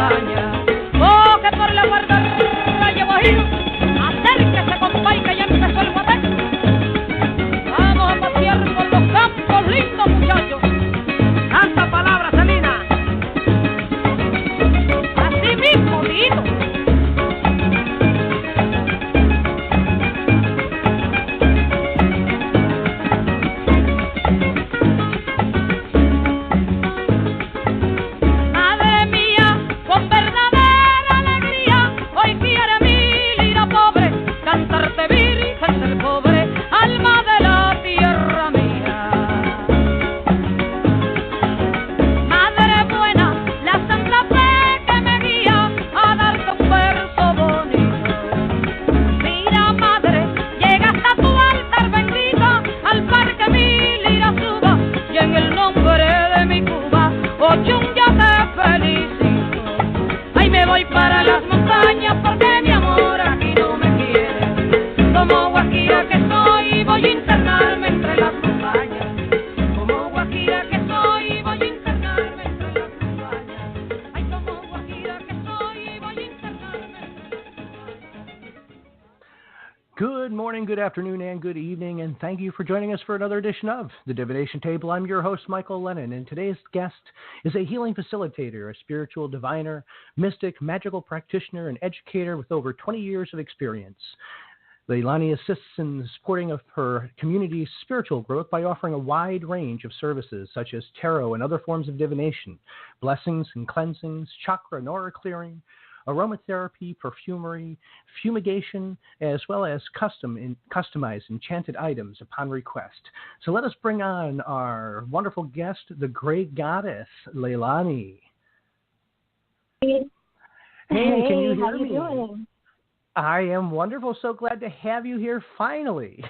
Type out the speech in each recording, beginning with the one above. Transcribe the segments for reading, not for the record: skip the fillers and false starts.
montaña. Oh, que por la guardarra llevo giro. Acérquese, compay, que ya empezó el guatén. Vamos a pasear por los campos lindos, muchachos. Tanta palabra, Celina. Así mismo, Tito. Good afternoon and good evening, and thank you for joining us for another edition of the Divination Table. I'm your host, Michael Lennon, and today's guest is a healing facilitator, a spiritual diviner, mystic, magical practitioner, and educator with over 20 years of experience. Leilani assists in the supporting of her community's spiritual growth by offering a wide range of services such as tarot and other forms of divination, blessings and cleansings, chakra and aura clearing, aromatherapy, perfumery, fumigation, as well as customized enchanted items upon request. So let us bring on our wonderful guest, the great goddess, Leilani. Hey, can you hear how me? You doing? I am wonderful. So glad to have you here finally.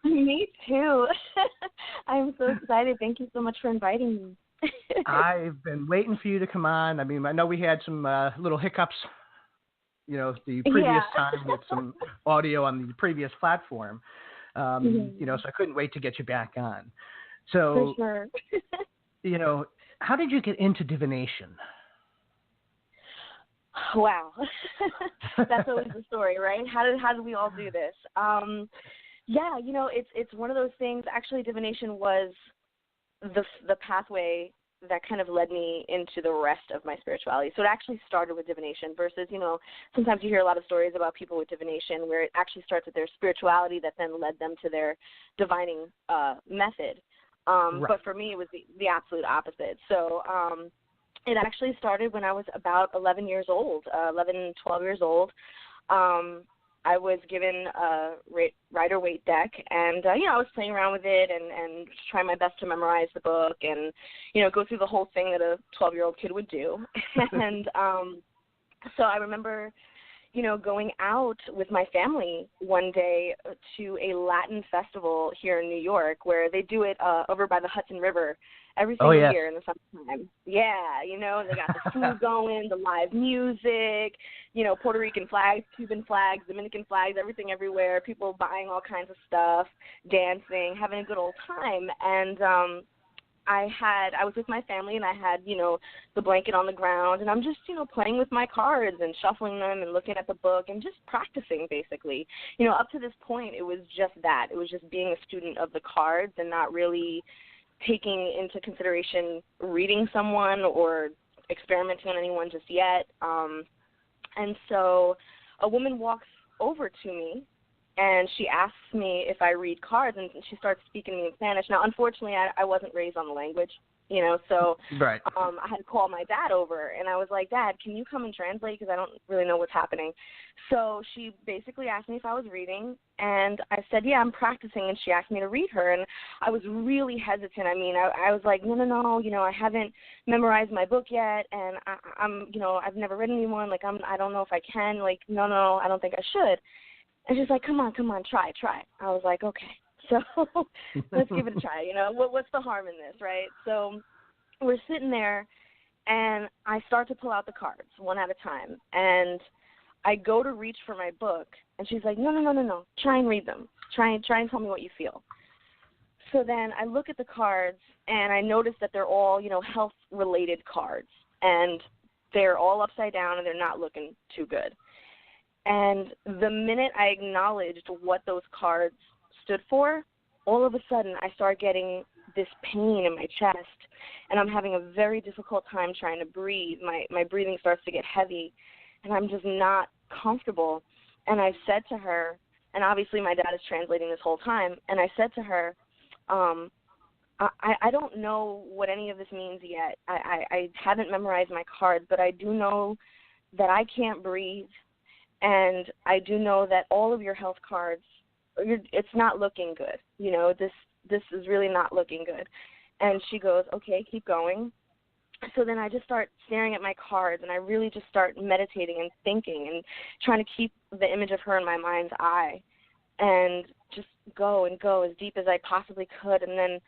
Me too. I'm so excited. Thank you so much for inviting me. I've been waiting for you to come on. I mean, I know we had some little hiccups, the previous time with some audio on the previous platform, so I couldn't wait to get you back on. So, for sure. How did you get into divination? Wow. That's always the story, right? How did we all do this? It's one of those things. Actually, divination was the pathway that kind of led me into the rest of my spirituality. So it actually started with divination versus, sometimes you hear a lot of stories about people with divination where it actually starts with their spirituality that then led them to their divining method. Right. But for me, it was the absolute opposite. So it actually started when I was about 12 years old. I was given a Rider-Waite deck, and, I was playing around with it and trying my best to memorize the book and, go through the whole thing that a 12-year-old kid would do. And so I remember, going out with my family one day to a Latin festival here in New York where they do it over by the Hudson River every single year in the summertime. Yeah, they got the food going, the live music, Puerto Rican flags, Cuban flags, Dominican flags, everything everywhere, people buying all kinds of stuff, dancing, having a good old time. And I was with my family, and I had, the blanket on the ground, and I'm just, playing with my cards and shuffling them and looking at the book and just practicing, basically. Up to this point, it was just that. It was just being a student of the cards and not really taking into consideration reading someone or experimenting on anyone just yet. And so a woman walks over to me, and she asks me if I read cards, and she starts speaking to me in Spanish. Now, unfortunately, I wasn't raised on the language, so right. I had to call my dad over, and I was like, Dad, can you come and translate because I don't really know what's happening. So she basically asked me if I was reading, and I said, yeah, I'm practicing, and she asked me to read her, and I was really hesitant. I mean, I was like, no, I haven't memorized my book yet, and I'm I've never read anyone, I don't know if I can, no, I don't think I should. And she's like, come on, try. I was like, okay, so let's give it a try. What's the harm in this, right? So we're sitting there, and I start to pull out the cards one at a time, and I go to reach for my book, and she's like, no, try and read them. Try and tell me what you feel. So then I look at the cards, and I notice that they're all, health-related cards, and they're all upside down and they're not looking too good. And the minute I acknowledged what those cards stood for, all of a sudden I start getting this pain in my chest, and I'm having a very difficult time trying to breathe. My breathing starts to get heavy, and I'm just not comfortable. And I said to her, and obviously my dad is translating this whole time, and I said to her, I don't know what any of this means yet. I haven't memorized my cards, but I do know that I can't breathe, and I do know that all of your health cards, it's not looking good. You know, this is really not looking good. And she goes, okay, keep going. So then I just start staring at my cards, and I really just start meditating and thinking and trying to keep the image of her in my mind's eye and just go and go as deep as I possibly could. And then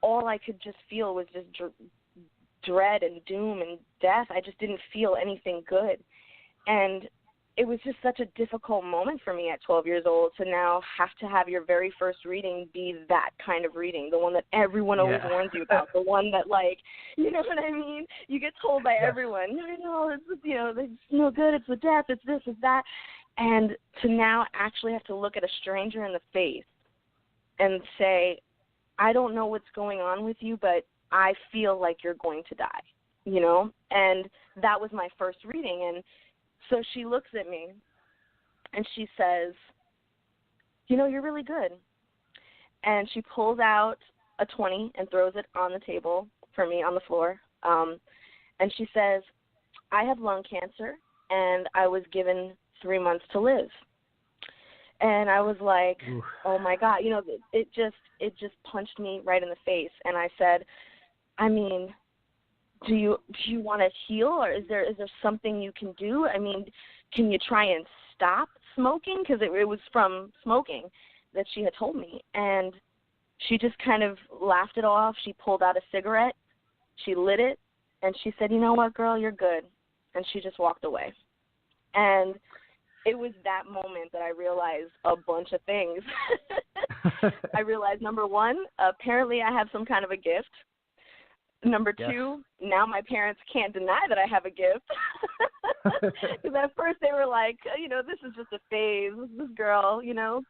all I could just feel was just dread and doom and death. I just didn't feel anything good. And it was just such a difficult moment for me at 12 years old to now have to have your very first reading be that kind of reading, the one that everyone always warns you about, the one that, like, you know what I mean? You get told by everyone, no, it's, you know, it's no good, it's the death, it's this, it's that. And to now actually have to look at a stranger in the face and say, I don't know what's going on with you, but I feel like you're going to die, you know? And that was my first reading. And so she looks at me and she says, you know, you're really good. And she pulls out a 20 and throws it on the table for me on the floor. And she says, I have lung cancer and I was given 3 months to live. And I was like, oof. Oh my God, you know, it just punched me right in the face. And I said, I mean, do you want to heal, or is there something you can do? I mean, can you try and stop smoking? Because it was from smoking that she had told me. And she just kind of laughed it off. She pulled out a cigarette, she lit it, and she said, you know what, girl, you're good. And she just walked away. And it was that moment that I realized a bunch of things. I realized, number one, apparently I have some kind of a gift. Number two, now my parents can't deny that I have a gift. Because at first they were like, you know, this is just a phase, this girl, you know.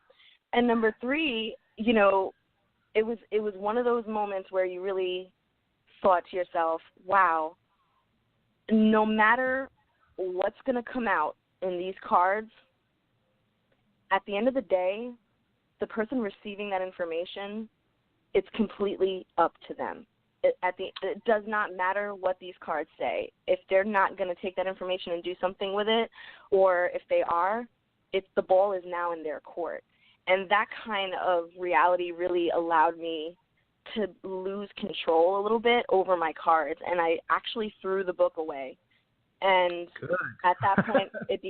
And number three, you know, it was one of those moments where you really thought to yourself, wow, no matter what's going to come out in these cards, at the end of the day, the person receiving that information, it's completely up to them. It does not matter what these cards say. If they're not going to take that information and do something with it, or if they are, the ball is now in their court. And that kind of reality really allowed me to lose control a little bit over my cards, and I actually threw the book away. And at that point, it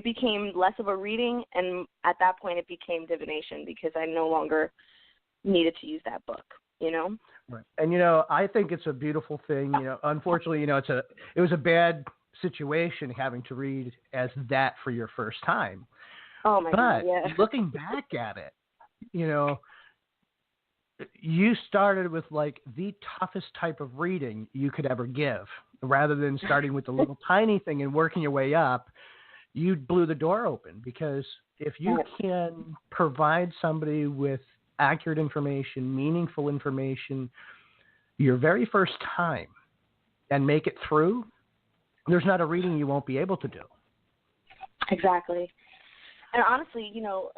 became less of a reading, and at that point, it became divination because I no longer needed to use that book, you know? Right. And, you know, I think it's a beautiful thing. You know, unfortunately, you know, it was a bad situation having to read as that for your first time. Oh, my God, yeah. But looking back at it, you know, you started with, like, the toughest type of reading you could ever give. Rather than starting with the little tiny thing and working your way up, you blew the door open, because if you can provide somebody with accurate information, meaningful information, your very first time, and make it through, there's not a reading you won't be able to do. Exactly. And honestly, you know,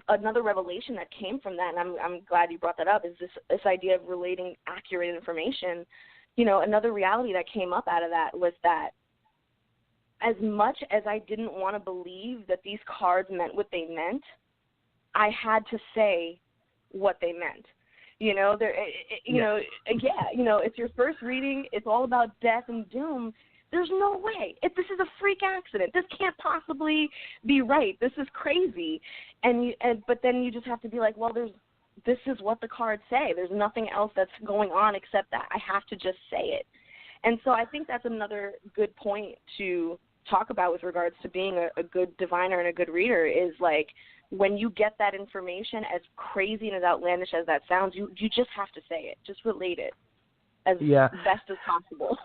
another revelation that came from that, and I'm glad you brought that up, is this idea of relating accurate information. You know, another reality that came up out of that was that as much as I didn't want to believe that these cards meant what they meant, I had to say what they meant. You know, it's your first reading. It's all about death and doom. There's no way. This is a freak accident. This can't possibly be right. This is crazy. But then you just have to be like, well, this is what the cards say. There's nothing else that's going on except that. I have to just say it. And so I think that's another good point to talk about with regards to being a good diviner and a good reader, is like, when you get that information, as crazy and as outlandish as that sounds, you just have to say it. Just relate it. as Yeah. best as possible.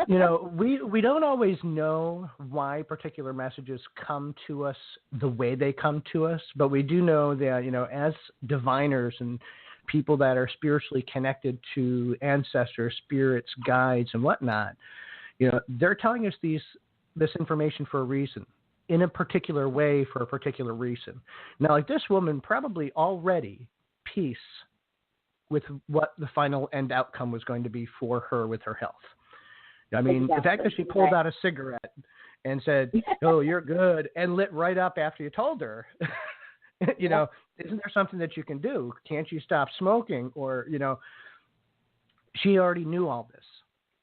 You know, we don't always know why particular messages come to us the way they come to us, but we do know that, you know, as diviners and people that are spiritually connected to ancestors, spirits, guides, and whatnot, you know, they're telling us this information for a reason, in a particular way for a particular reason. Now, like this woman probably already peace with what the final end outcome was going to be for her with her health. I mean, Exactly. the fact that she pulled out a cigarette and said, "Oh, you're good," and lit right up after you told her, you know, isn't there something that you can do? Can't you stop smoking? Or, you know, she already knew all this,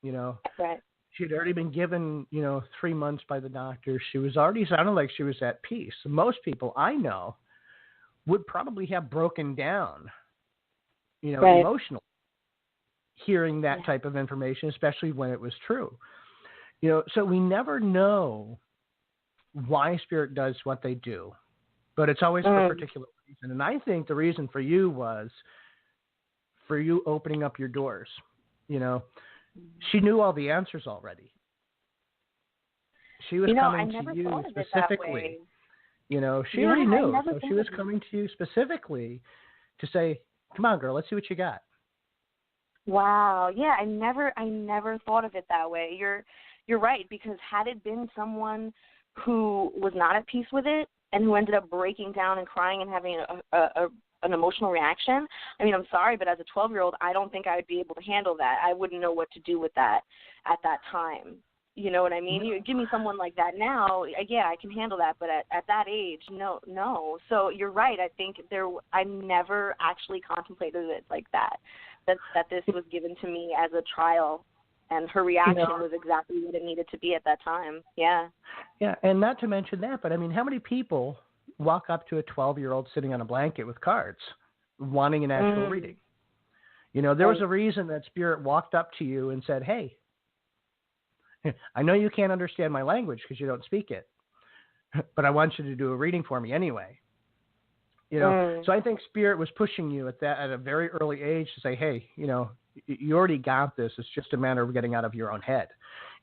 you know. Right. She had already been given, you know, 3 months by the doctor. She was already sounded like she was at peace. Most people I know would probably have broken down, you know, emotionally, hearing that type of information, especially when it was true. You know, so we never know why spirit does what they do, but it's always for a particular reason. And I think the reason for you was for you opening up your doors. You know, she knew all the answers already. She was coming to you specifically. You know, she already knew. So she was coming to you specifically to say, "Come on, girl, let's see what you got." Wow. Yeah, I never thought of it that way. You're right, because had it been someone who was not at peace with it and who ended up breaking down and crying and having an emotional reaction, I mean, I'm sorry, but as a 12-year-old, I don't think I would be able to handle that. I wouldn't know what to do with that at that time. You know what I mean? You give me someone like that now, yeah, I can handle that, but at that age, no. So you're right. I think I never actually contemplated it like that this was given to me as a trial, and her reaction was exactly what it needed to be at that time. Yeah. Yeah, and not to mention that, but I mean, how many people walk up to a 12-year-old sitting on a blanket with cards wanting an actual reading? You know, there was a reason that spirit walked up to you and said, "Hey, I know you can't understand my language because you don't speak it, but I want you to do a reading for me anyway." You know, so I think spirit was pushing you at a very early age to say, "Hey, you know, you already got this. It's just a matter of getting out of your own head."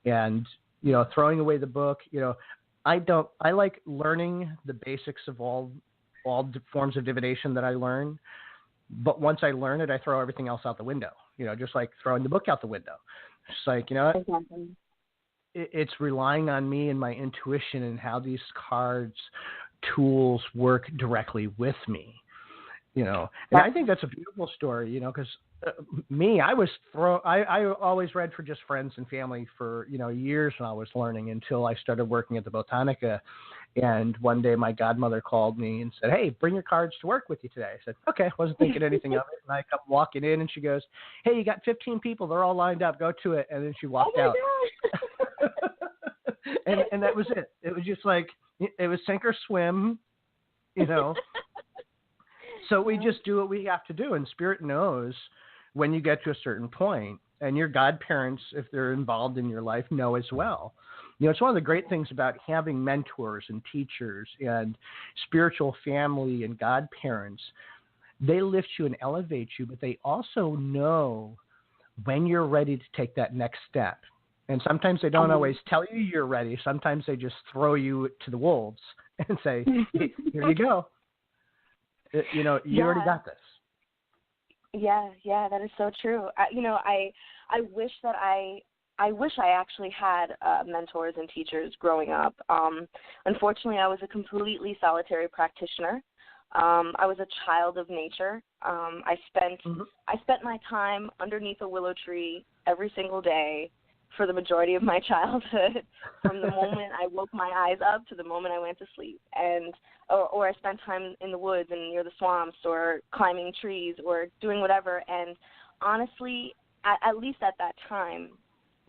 And, you know, throwing away the book, you know, I like learning the basics of all forms of divination that I learn. But once I learn it, I throw everything else out the window, you know, just like throwing the book out the window. It's like, you know, it's relying on me and my intuition and how these cards, tools work directly with me, you know. And I think that's a beautiful story, you know, because I always read for just friends and family for, you know, years when I was learning, until I started working at the Botanica. And one day my godmother called me and said, "Hey, bring your cards to work with you today." I said, "Okay." Wasn't thinking anything of it. And I come walking in and she goes, "Hey, you got 15 people. They're all lined up. Go to it." And then she walked out. and that was it. It was just like, it was sink or swim, you know. So we just do what we have to do. And spirit knows when you get to a certain point, and your godparents, if they're involved in your life, know as well. You know, it's one of the great things about having mentors and teachers and spiritual family and godparents. They lift you and elevate you, but they also know when you're ready to take that next step. And sometimes they don't always tell you you're ready. Sometimes they just throw you to the wolves and say, "Hey, here you go. You know, you already got this." Yeah, that is so true. I wish that I actually had mentors and teachers growing up. Unfortunately, I was a completely solitary practitioner. I was a child of nature. I spent my time underneath a willow tree every single day for the majority of my childhood, from the moment I woke my eyes up to the moment I went to sleep. And or I spent time in the woods and near the swamps, or climbing trees, or doing whatever. And honestly, at least at that time,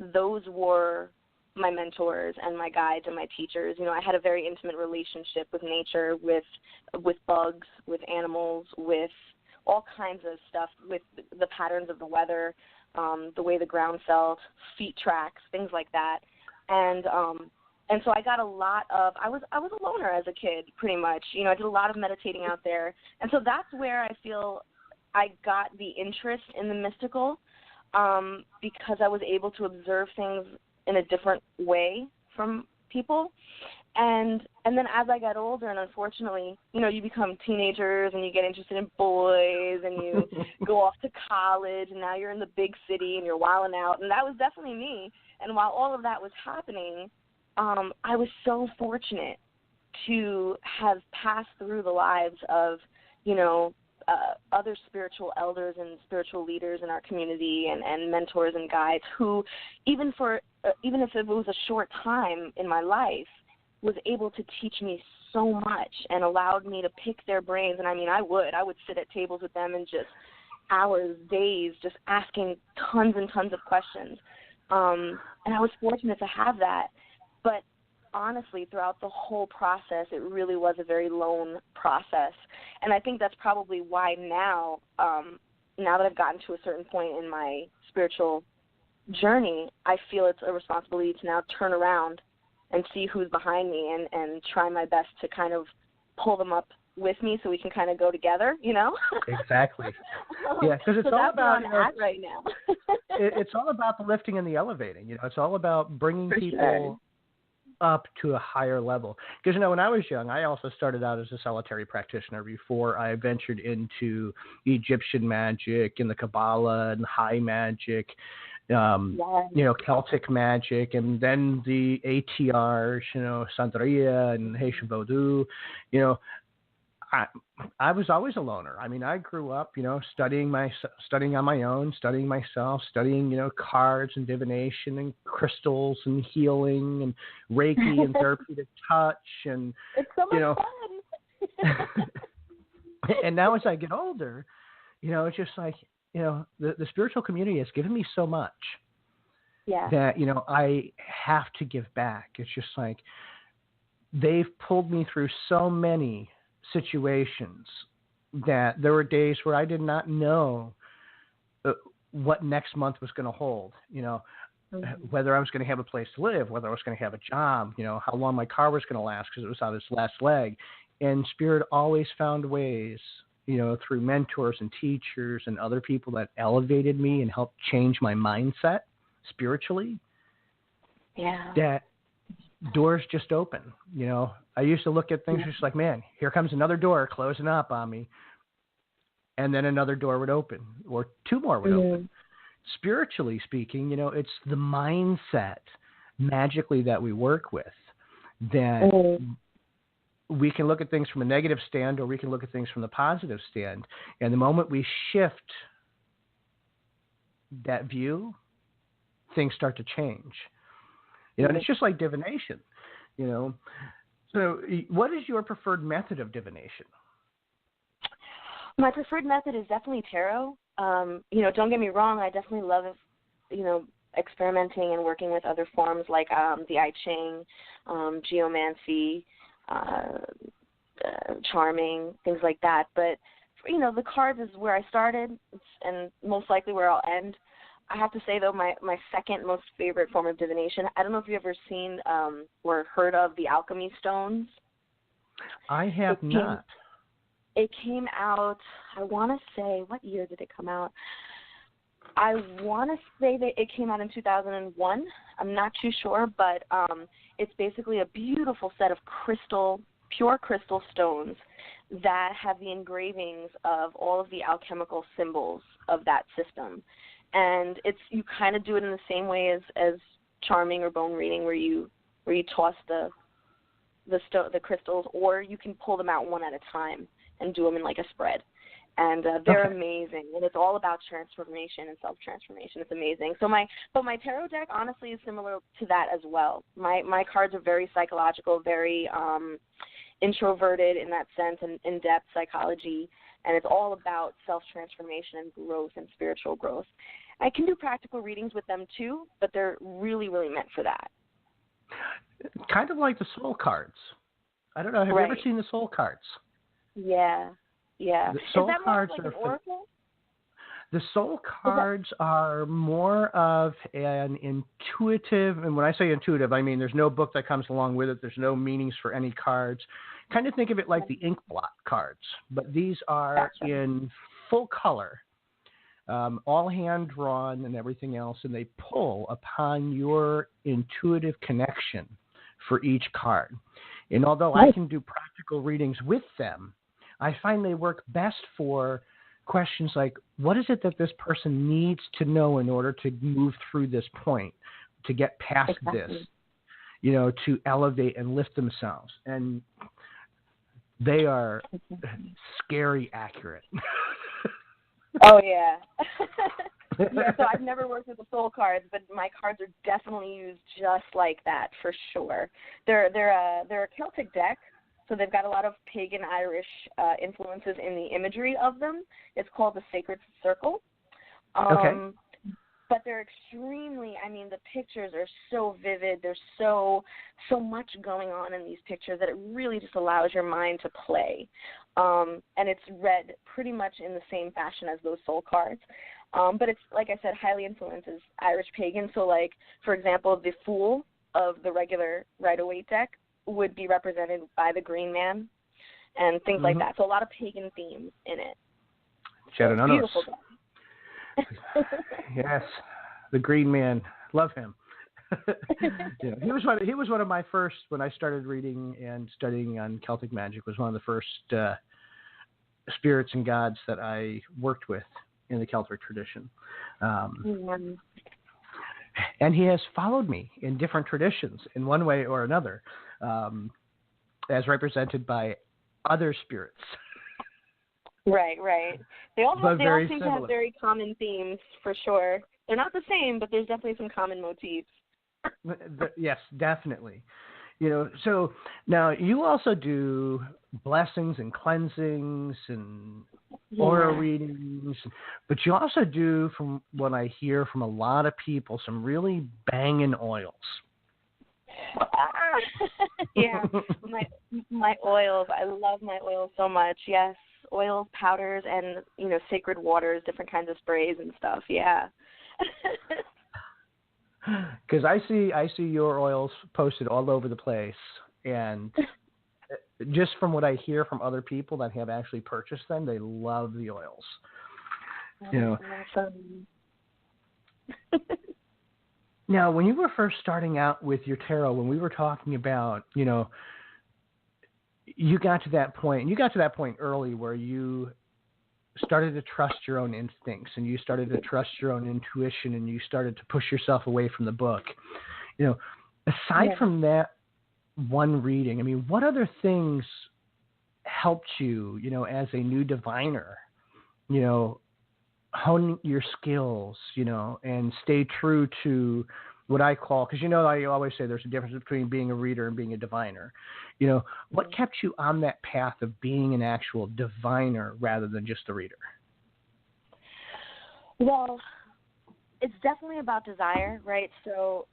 those were my mentors and my guides and my teachers. You know, I had a very intimate relationship with nature, with bugs, with animals, with all kinds of stuff, with the patterns of the weather, the way the ground felt, feet tracks, things like that. And so I got a lot of, I was a loner as a kid, pretty much. You know, I did a lot of meditating out there. And so that's where I feel I got the interest in the mystical. because I was able to observe things in a different way from people. And then as I got older, and unfortunately, you become teenagers and you get interested in boys and you go off to college and now you're in the big city and you're wilding out. And that was definitely me. And while all of that was happening, I was so fortunate to have passed through the lives of, other spiritual elders and spiritual leaders in our community and mentors and guides who, even if it was a short time in my life, was able to teach me so much and allowed me to pick their brains. And I would sit at tables with them and just hours, days, just asking tons and tons of questions. And I was fortunate to have that. But honestly, throughout the whole process, it really was a very lone process. And I think that's probably why now that I've gotten to a certain point in my spiritual journey, I feel it's a responsibility to now turn around and see who's behind me and try my best to kind of pull them up with me so we can kind of go together, Exactly. Yeah, because it's all about right now. it's all about the lifting and the elevating. It's all about bringing people up to a higher level. Because, when I was young, I also started out as a solitary practitioner before I ventured into Egyptian magic and the Kabbalah and high magic, Celtic magic, and then the ATRs, Santeria and Haitian Vodou. I was always a loner. I grew up, studying on my own, studying myself, studying, cards and divination and crystals and healing and Reiki and therapeutic touch and it's so much fun. And now as I get older, it's just like, the spiritual community has given me so much that, I have to give back. It's just like they've pulled me through so many situations that there were days where I did not know what next month was going to hold, whether I was going to have a place to live, whether I was going to have a job, how long my car was going to last because it was on its last leg. And Spirit always found ways, through mentors and teachers and other people that elevated me and helped change my mindset spiritually. Yeah. That doors just open. I used to look at things just like, man, here comes another door closing up on me. And then another door would open or two more would open. Spiritually speaking, it's the mindset magically that we work with that we can look at things from a negative stand or we can look at things from the positive stand. And the moment we shift that view, things start to change. And it's just like divination, So what is your preferred method of divination? My preferred method is definitely tarot. Don't get me wrong, I definitely love, experimenting and working with other forms like the I Ching, geomancy, charming, things like that. But, the cards is where I started and most likely where I'll end. I have to say, though, my second most favorite form of divination, I don't know if you've ever seen or heard of the alchemy stones. I have not. It came out, I want to say, what year did it come out? I want to say that it came out in 2001. I'm not too sure, but it's basically a beautiful set of pure crystal stones that have the engravings of all of the alchemical symbols of that system. And you kind of do it in the same way as charming or bone reading, where you toss the crystals, or you can pull them out one at a time and do them in like a spread. And they're amazing, and it's all about transformation and self-transformation. It's amazing. So my tarot deck honestly is similar to that as well. My cards are very psychological, very introverted in that sense, and in-depth psychology, and it's all about self-transformation and growth and spiritual growth. I can do practical readings with them too, but they're really, really meant for that. Kind of like the soul cards. I don't know. Have you ever seen the soul cards? Yeah. The soul Is that cards more like an oracle? The soul cards are more of an intuitive, and when I say intuitive, I mean there's no book that comes along with it. There's no meanings for any cards. Kind of think of it like the ink blot cards, but these are in full color. all hand drawn and everything else, and they pull upon your intuitive connection for each card. And although I can do practical readings with them, I find they work best for questions like, what is it that this person needs to know in order to move through this point, to get past this, to elevate and lift themselves? And they are scary accurate. Oh, yeah. Yeah, so I've never worked with the soul cards, but my cards are definitely used just like that, for sure. They're a Celtic deck, so they've got a lot of pagan Irish influences in the imagery of them. It's called the Sacred Circle. Okay. But they're extremely, the pictures are so vivid. There's so much going on in these pictures that it really just allows your mind to play. And it's read pretty much in the same fashion as those soul cards. But it's, like I said, highly influences Irish pagan. So, like, for example, the Fool of the regular Rider-Waite deck would be represented by the Green Man and things like that. So a lot of pagan themes in it. So beautiful deck. Yes, the Green Man, love him. He was one of my first, when I started reading and studying on Celtic magic, was one of the first spirits and gods that I worked with in the Celtic tradition. And he has followed me in different traditions in one way or another, as represented by other spirits. Right. They all seem to have very common themes, for sure. They're not the same, but there's definitely some common motifs. Yes, definitely. So now you also do blessings and cleansings and aura readings, but you also do, from what I hear from a lot of people, some really banging oils. Yeah, my oils. I love my oils so much. Yes, oils, powders, and sacred waters, different kinds of sprays and stuff. Yeah. Because I see your oils posted all over the place, and just from what I hear from other people that have actually purchased them, they love the oils. Awesome. Now, when you were first starting out with your tarot, when we were talking about, you got to that point, and you got to that point early where you started to trust your own instincts, and you started to trust your own intuition, and you started to push yourself away from the book. Aside from that one reading, what other things helped you, as a new diviner, hone your skills, and stay true to what I call, because I always say there's a difference between being a reader and being a diviner. What kept you on that path of being an actual diviner rather than just a reader? Well, it's definitely about desire, right? So,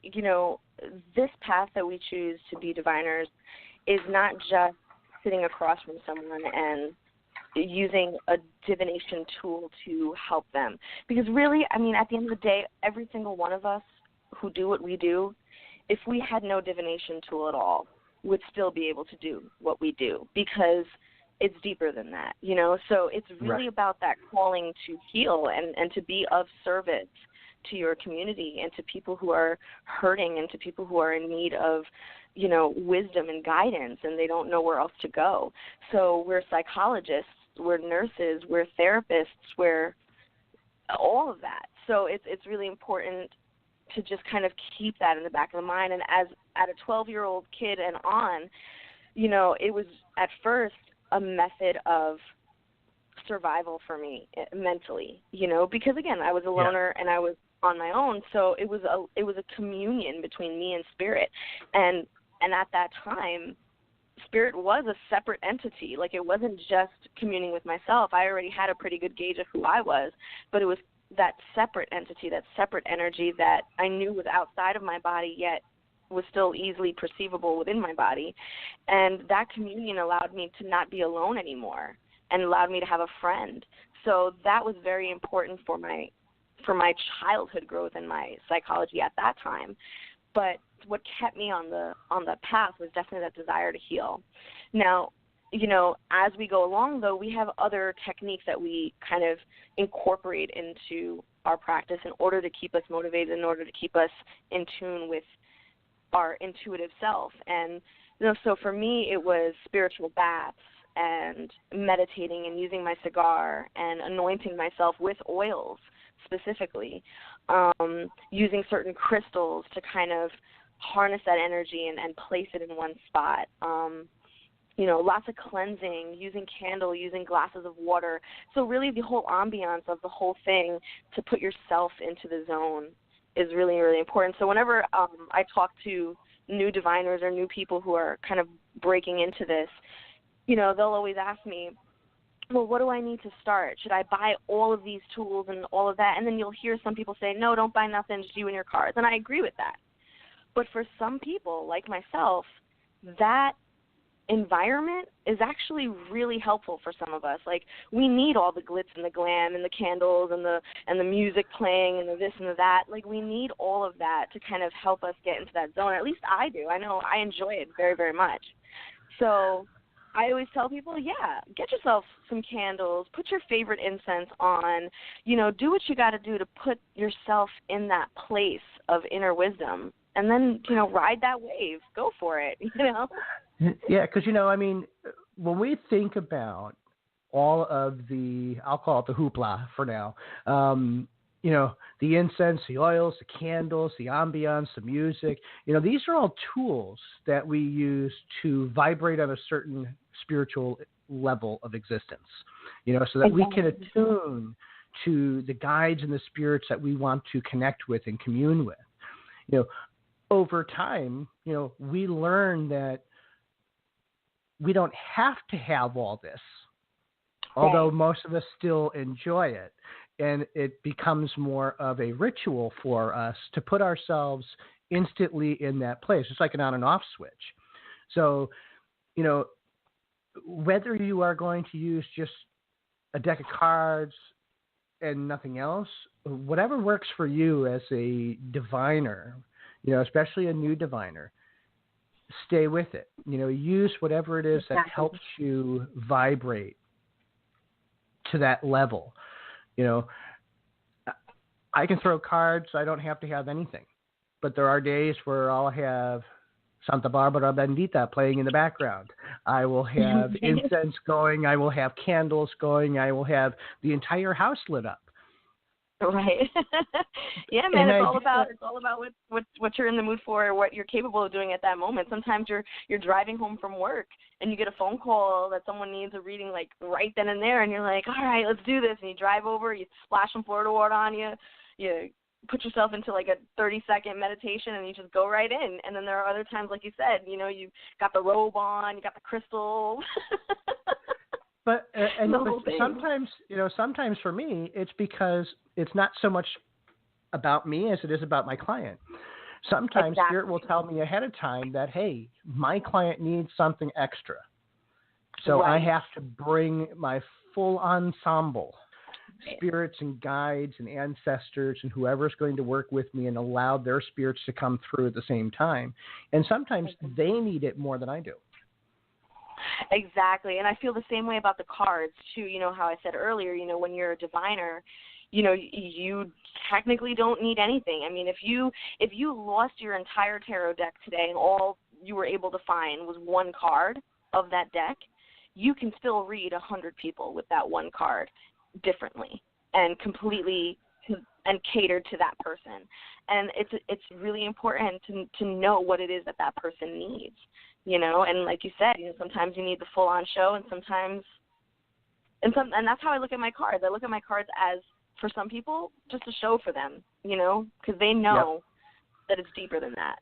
this path that we choose to be diviners is not just sitting across from someone and using a divination tool to help them. Because really, at the end of the day, every single one of us who do what we do, if we had no divination tool at all, would still be able to do what we do, because it's deeper than that, So it's really about that calling to heal and to be of service to your community and to people who are hurting and to people who are in need of, wisdom and guidance, and they don't know where else to go. So we're psychologists, we're nurses, we're therapists, we're all of that. So it's really important to just kind of keep that in the back of the mind. And as at a 12-year-old kid and on, it was at first a method of survival for me mentally, because again, I was a loner and I was on my own. So it was a communion between me and spirit. And at that time, spirit was a separate entity. Like, it wasn't just communing with myself. I already had a pretty good gauge of who I was, but it was that separate entity, that separate energy that I knew was outside of my body, yet was still easily perceivable within my body. And that communion allowed me to not be alone anymore and allowed me to have a friend. So that was very important for my childhood growth and my psychology at that time. But what kept me on the path was definitely that desire to heal. Now, as we go along, though, we have other techniques that we kind of incorporate into our practice in order to keep us motivated, in order to keep us in tune with our intuitive self. And, so for me, it was spiritual baths and meditating and using my cigar and anointing myself with oils specifically, using certain crystals to kind of harness that energy and place it in one spot. Lots of cleansing, using candle, using glasses of water. So really the whole ambiance of the whole thing to put yourself into the zone is really, really important. So whenever I talk to new diviners or new people who are kind of breaking into this, they'll always ask me, well, what do I need to start? Should I buy all of these tools and all of that? And then you'll hear some people say, no, don't buy nothing, just you and your cards. And I agree with that. But for some people, like myself, that environment is actually really helpful for some of us. Like, we need all the glitz and the glam and the candles and the music playing and the this and the that. Like, we need all of that to kind of help us get into that zone. At least I do. I know I enjoy it very, very much. So I always tell people, get yourself some candles, put your favorite incense on, do what you got to do to put yourself in that place of inner wisdom. And then, ride that wave. Go for it, Yeah, because, when we think about all of I'll call it the hoopla for now, the incense, the oils, the candles, the ambiance, the music, these are all tools that we use to vibrate on a certain spiritual level of existence, so that we can attune to the guides and the spirits that we want to connect with and commune with. Over time, we learn that we don't have to have all this, although most of us still enjoy it. And it becomes more of a ritual for us to put ourselves instantly in that place. It's like an on and off switch. So, whether you are going to use just a deck of cards and nothing else, whatever works for you as a diviner, especially a new diviner, stay with it. Use whatever it is that helps you vibrate to that level. I can throw cards. I don't have to have anything. But there are days where I'll have Santa Barbara Bendita playing in the background. I will have incense going. I will have candles going. I will have the entire house lit up. Right. Yeah, man. It's all about what you're in the mood for, or what you're capable of doing at that moment. Sometimes you're driving home from work and you get a phone call that someone needs a reading like right then and there, and you're like, all right, let's do this. And you drive over, you splash some Florida water on you, you put yourself into like a 30-second meditation, and you just go right in. And then there are other times, like you said, you got the robe on, you got the crystal. But sometimes for me, it's because it's not so much about me as it is about my client. Sometimes Spirit will tell me ahead of time that, hey, my client needs something extra. So I have to bring my full ensemble, spirits and guides and ancestors and whoever's going to work with me, and allow their spirits to come through at the same time. And sometimes they need it more than I do. Exactly. And I feel the same way about the cards too. How I said earlier, when you're a diviner, you technically don't need anything. I mean, if you lost your entire tarot deck today and all you were able to find was one card of that deck, you can still read 100 people with that one card differently and completely and catered to that person. And it's really important to know what it is that person needs. And like you said, sometimes you need the full-on show, and that's how I look at my cards. I look at my cards as, for some people, just a show for them, because they know that it's deeper than that.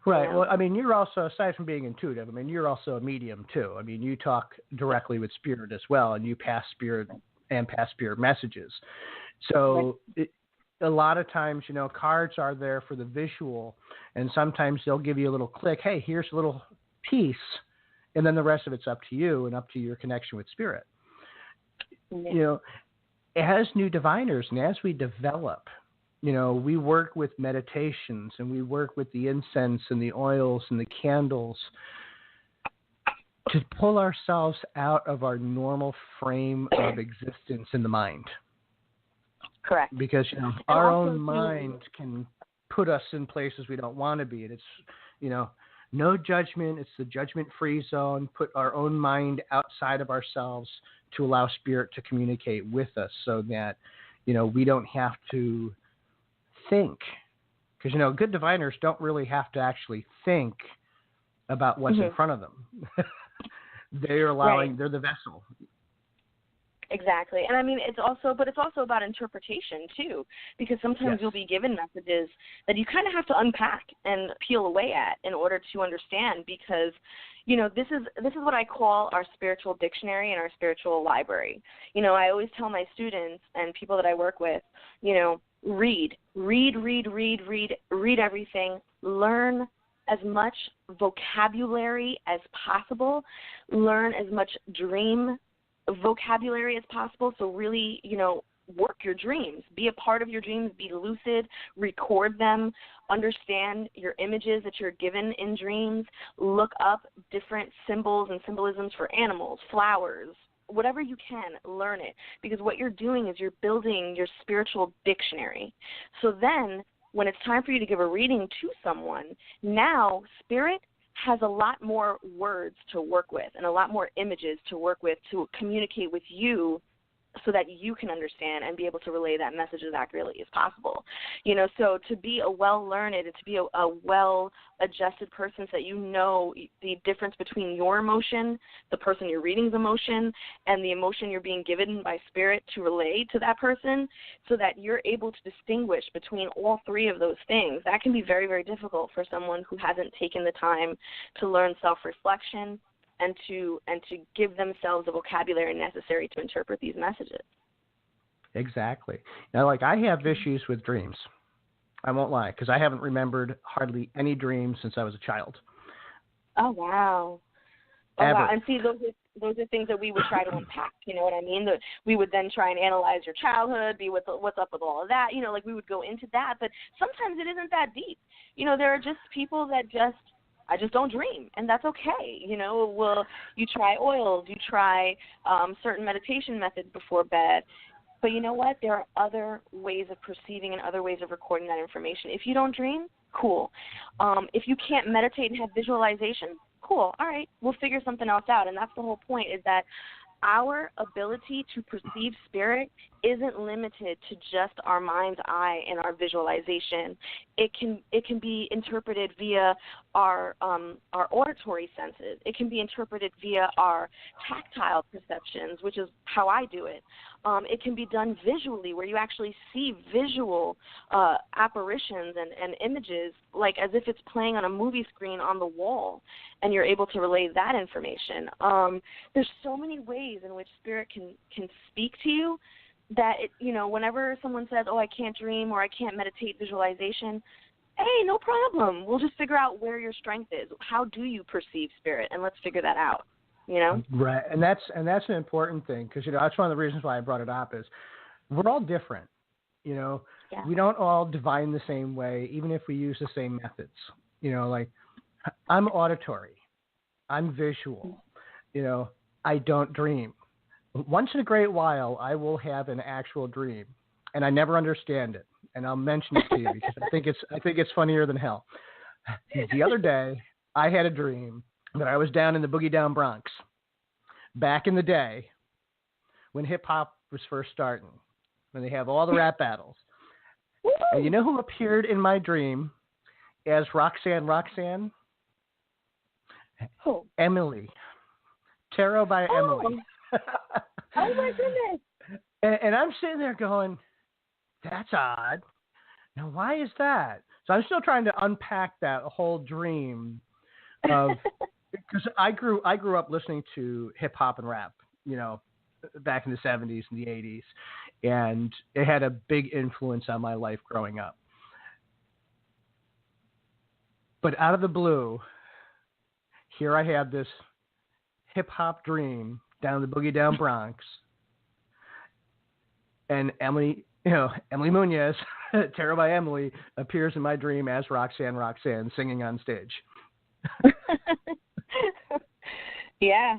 Right. Well, I mean, you're also, aside from being intuitive, you're also a medium too. You talk directly with spirit as well, and you pass spirit messages. So a lot of times, cards are there for the visual, and sometimes they'll give you a little click. Hey, here's a little piece, and then the rest of it's up to you and up to your connection with spirit. As new diviners and as we develop, we work with meditations, and we work with the incense and the oils and the candles. to pull ourselves out of our normal frame of existence in the mind. Correct. Because, our own mind can put us in places we don't want to be. And it's, no judgment. It's the judgment-free zone. Put our own mind outside of ourselves to allow spirit to communicate with us so that, we don't have to think. Because, good diviners don't really have to actually think about what's in front of them. They're the vessel. Exactly. And I mean, it's also about interpretation too, because sometimes you'll be given messages that you kind of have to unpack and peel away at in order to understand, because, this is what I call our spiritual dictionary and our spiritual library. I always tell my students and people that I work with, read everything, learn as much vocabulary as possible, learn as much dream vocabulary as possible. So really, work your dreams, be a part of your dreams, be lucid, record them, understand your images that you're given in dreams, look up different symbols and symbolisms for animals, flowers, whatever you can, learn it, because what you're doing is you're building your spiritual dictionary. So then when it's time for you to give a reading to someone, now spirit has a lot more words to work with and a lot more images to work with to communicate with you so that you can understand and be able to relay that message as accurately as possible. So to be a well-learned and to be a well-adjusted person so that the difference between your emotion, the person you're reading's emotion, and the emotion you're being given by spirit to relay to that person, so that you're able to distinguish between all three of those things, that can be very, very difficult for someone who hasn't taken the time to learn self-reflection and to give themselves the vocabulary necessary to interpret these messages. Exactly. Now, I have issues with dreams. I won't lie, because I haven't remembered hardly any dreams since I was a child. Oh, wow. Ever. Wow. And see, those are things that we would try to unpack, you know what I mean? That we would then try and analyze your childhood, what's up with all of that, we would go into that. But sometimes it isn't that deep. There are just people that I just don't dream, and that's okay. Well, you try oils, you try certain meditation methods before bed, but you know what? There are other ways of perceiving and other ways of recording that information. If you don't dream, cool. If you can't meditate and have visualization, cool. All right, we'll figure something else out, and that's the whole point, is that our ability to perceive spirit isn't limited to just our mind's eye and our visualization. It can be interpreted via our auditory senses. It can be interpreted via our tactile perceptions, which is how I do it. It can be done visually, where you actually see visual apparitions and images, like as if it's playing on a movie screen on the wall, and you're able to relay that information. There's so many ways in which spirit can speak to you that, whenever someone says, oh, I can't dream or I can't meditate visualization, hey, no problem. We'll just figure out where your strength is. How do you perceive spirit? And let's figure that out. Right, and that's an important thing, because that's one of the reasons why I brought it up is we're all different. Yeah. We don't all divine the same way, even if we use the same methods. I'm auditory, I'm visual. I don't dream. Once in a great while, I will have an actual dream, and I never understand it. And I'll mention it to you because I think it's funnier than hell. The other day, I had a dream that I was down in the Boogie Down Bronx back in the day when hip hop was first starting, when they have all the rap battles. Woo! And you know who appeared in my dream as Roxanne? Oh. Emily. Tarot by Emily. Oh my goodness. And I'm sitting there going, that's odd. Now, why is that? So I'm still trying to unpack that whole dream of, because I grew up listening to hip hop and rap, back in the 70s and the 80s, and it had a big influence on my life growing up. But out of the blue, here I have this hip hop dream down the Boogie Down Bronx, and Emily Munoz, Tarot by Emily, appears in my dream as Roxanne singing on stage. Yeah.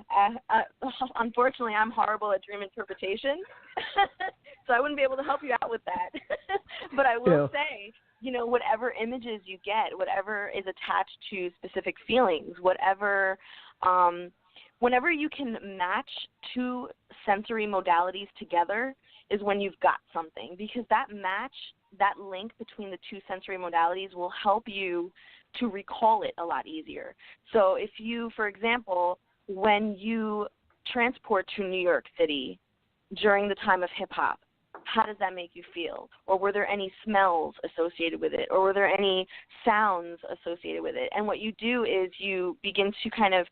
Unfortunately, I'm horrible at dream interpretation, so I wouldn't be able to help you out with that. But I will say, whatever images you get, whatever is attached to specific feelings, whenever you can match two sensory modalities together is when you've got something, because that link between the two sensory modalities will help you to recall it a lot easier. So if you, for example, when you transport to New York City during the time of hip-hop, how does that make you feel? Or were there any smells associated with it? Or were there any sounds associated with it? And what you do is you begin to kind of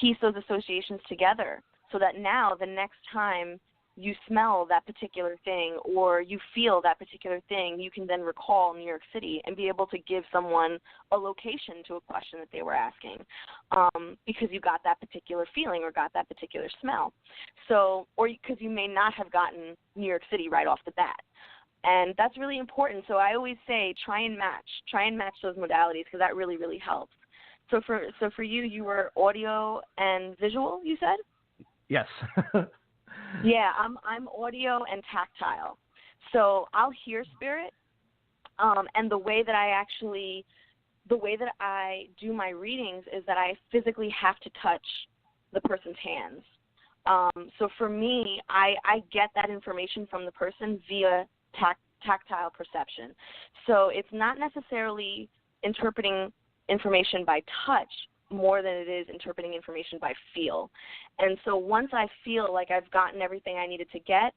piece those associations together so that now the next time you smell that particular thing or you feel that particular thing, you can then recall New York City and be able to give someone a location to a question that they were asking because you got that particular feeling or got that particular smell. So, or because you may not have gotten New York City right off the bat. And that's really important. So I always say try and match those modalities because that really, really helps. So for you, you were audio and visual, you said? Yes. Yeah, I'm audio and tactile. So I'll hear spirit, and the way that I do my readings is that I physically have to touch the person's hands. So for me, I get that information from the person via tactile perception. So it's not necessarily interpreting information by touch more than it is interpreting information by feel. And so once I feel like I've gotten everything I needed to get,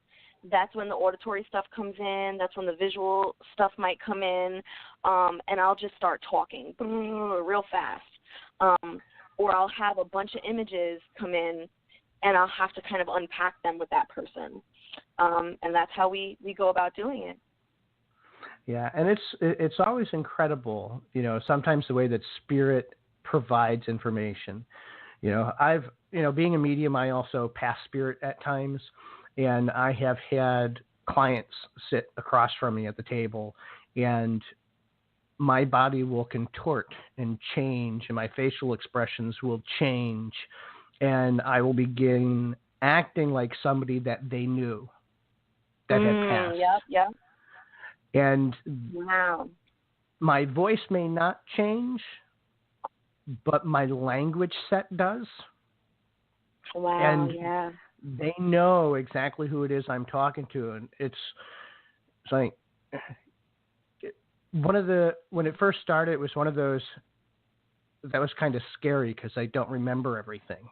that's when the auditory stuff comes in, that's when the visual stuff might come in, and I'll just start talking real fast. Or I'll have a bunch of images come in, and I'll have to kind of unpack them with that person. And that's how we go about doing it. Yeah, and it's always incredible, sometimes the way that spirit provides information. Being a medium, I also pass spirit at times, and I have had clients sit across from me at the table, and my body will contort and change, and my facial expressions will change, and I will begin acting like somebody that they knew that had passed. Yep. And wow. My voice may not change, but my language set does. Wow, and yeah. They know exactly who it is I'm talking to. And it's like when it first started, it was one of those that was kind of scary because I don't remember everything.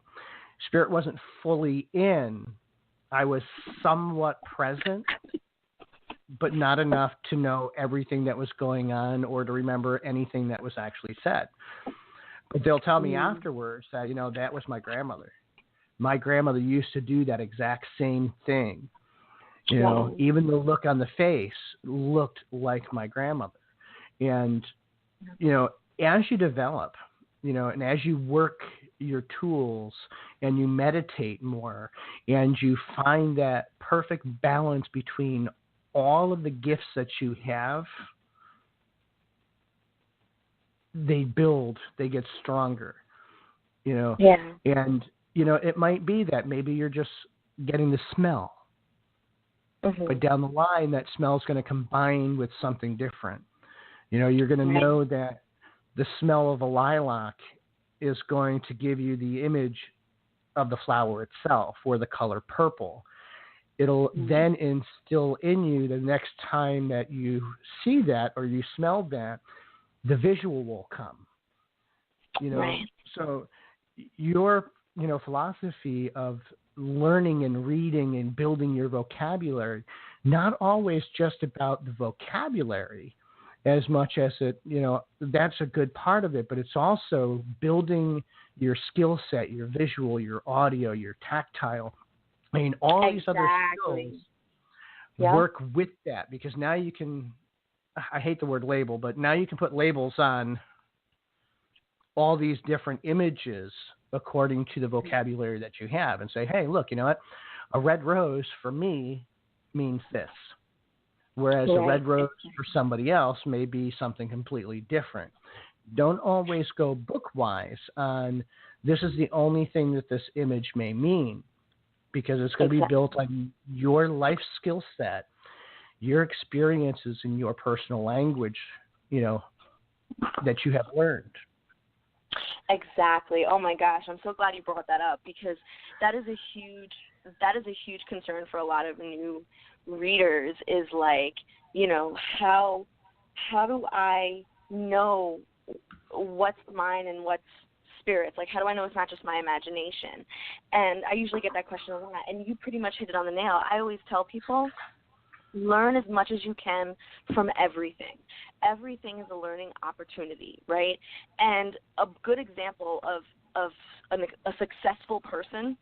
Spirit wasn't fully in. I was somewhat present, but not enough to know everything that was going on or to remember anything that was actually said. But they'll tell me afterwards that, that was my grandmother. My grandmother used to do that exact same thing. Even the look on the face looked like my grandmother. And, as you develop, and as you work your tools and you meditate more and you find that perfect balance between all of the gifts that you have, they build, they get stronger, Yeah. And, it might be that maybe you're just getting the smell, but down the line, that smell is going to combine with something different. You're going to know that the smell of a lilac is going to give you the image of the flower itself or the color purple. It'll then instill in you the next time that you see that or you smell that, the visual will come. So your, philosophy of learning and reading and building your vocabulary, not always just about the vocabulary as much as it, that's a good part of it, but it's also building your skill set, your visual, your audio, your tactile. I mean, all these other skills work with that because now you can, I hate the word label, but now you can put labels on all these different images according to the vocabulary that you have and say, hey, look, you know what? A red rose for me means this. Whereas a red rose for somebody else may be something completely different. Don't always go book-wise on this is the only thing that this image may mean, because it's going to be built on your life skill set, your experiences, and your personal language, that you have learned. Exactly. Oh my gosh, I'm so glad you brought that up, because that is a huge concern for a lot of new readers, is like, how do I know what's mine and what's spirits? Like, how do I know it's not just my imagination? And I usually get that question a lot, and you pretty much hit it on the nail. I always tell people, learn as much as you can from everything. Everything is a learning opportunity, right? And a good example of a successful person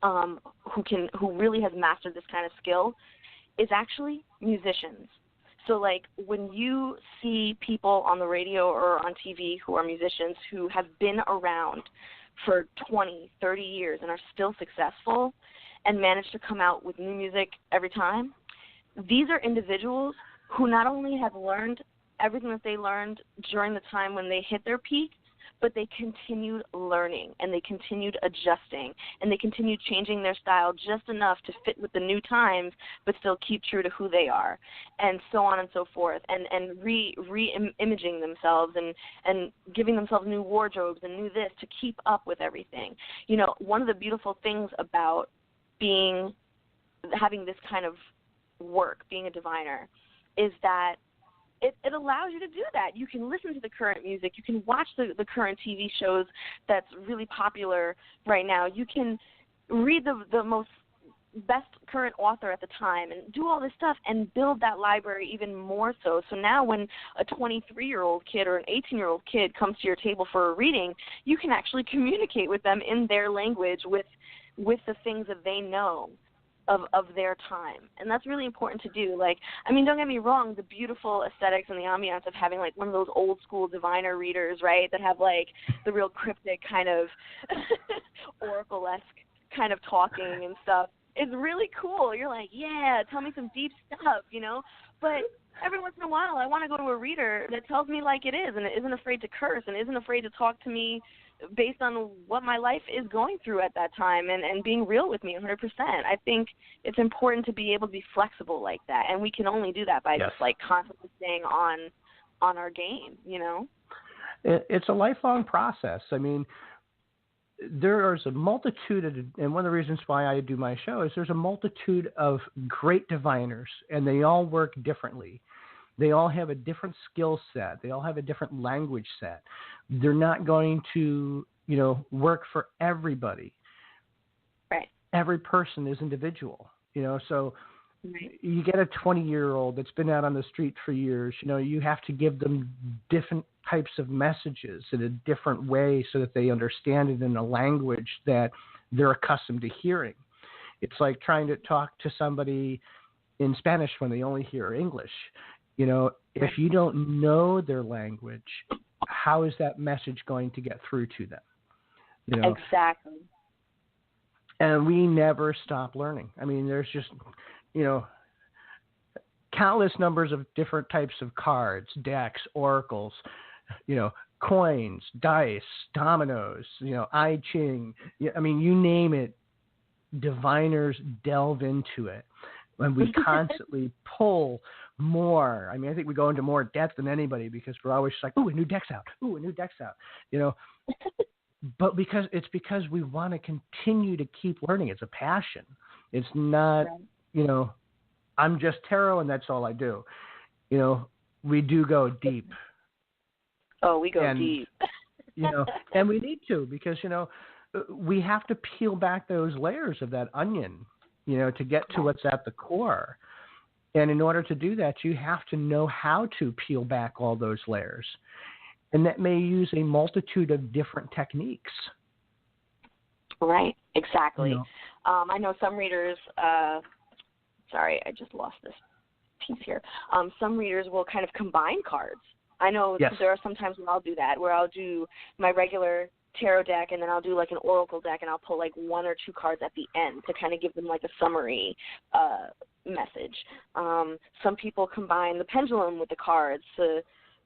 who really has mastered this kind of skill is actually musicians. So, like, when you see people on the radio or on TV who are musicians who have been around for 20, 30 years and are still successful and manage to come out with new music every time, these are individuals who not only have learned everything that they learned during the time when they hit their peak, but they continued learning, and they continued adjusting, and they continued changing their style just enough to fit with the new times, but still keep true to who they are, and so on and so forth, and re-imaging themselves and giving themselves new wardrobes and new this to keep up with everything. One of the beautiful things about having this kind of work, being a diviner, is that it allows you to do that. You can listen to the current music. You can watch the current TV shows that's really popular right now. You can read the most best current author at the time and do all this stuff and build that library even more so. So now when a 23-year-old kid or an 18-year-old kid comes to your table for a reading, you can actually communicate with them in their language with the things that they know of their time. And that's really important to do. Like, I mean, don't get me wrong, the beautiful aesthetics and the ambiance of having, like, one of those old school diviner readers, right, that have, like, the real cryptic kind of oracle-esque kind of talking and stuff is really cool. You're like, yeah, tell me some deep stuff, But every once in a while, I want to go to a reader that tells me like it is and isn't afraid to curse and isn't afraid to talk to me based on what my life is going through at that time and being real with me 100%. I think it's important to be able to be flexible like that, and we can only do that by just, like, constantly staying on our game, It's a lifelong process. I mean, there's a multitude and one of the reasons why I do my show is there's a multitude of great diviners, and they all work differently. They all have a different skill set. They all have a different language set. They're not going to, work for everybody. Right. Every person is individual, so right. You get a 20-year-old that's been out on the street for years, you have to give them different types of messages in a different way so that they understand it in a language that they're accustomed to hearing. It's like trying to talk to somebody in Spanish when they only hear English. If you don't know their language, how is that message going to get through to them? Exactly. And we never stop learning. I mean, there's just, countless numbers of different types of cards, decks, oracles, coins, dice, dominoes, I Ching. I mean, you name it, diviners delve into it. And we constantly pull more. I mean, I think we go into more depth than anybody because we're always like, ooh, a new deck's out. Ooh, a new deck's out. But because we want to continue to keep learning. It's a passion. It's not, I'm just tarot and that's all I do. We do go deep. Oh, we go deep. And we need to because, we have to peel back those layers of that onion, to get to what's at the core. And in order to do that, you have to know how to peel back all those layers. And that may use a multitude of different techniques. Right, exactly. I know some readers, sorry, I just lost this piece here. Some readers will kind of combine cards. I know there are some times when I'll do that, where I'll do my regular tarot deck and then I'll do like an oracle deck and I'll pull like one or two cards at the end to kind of give them like a summary message. Some people combine the pendulum with the cards to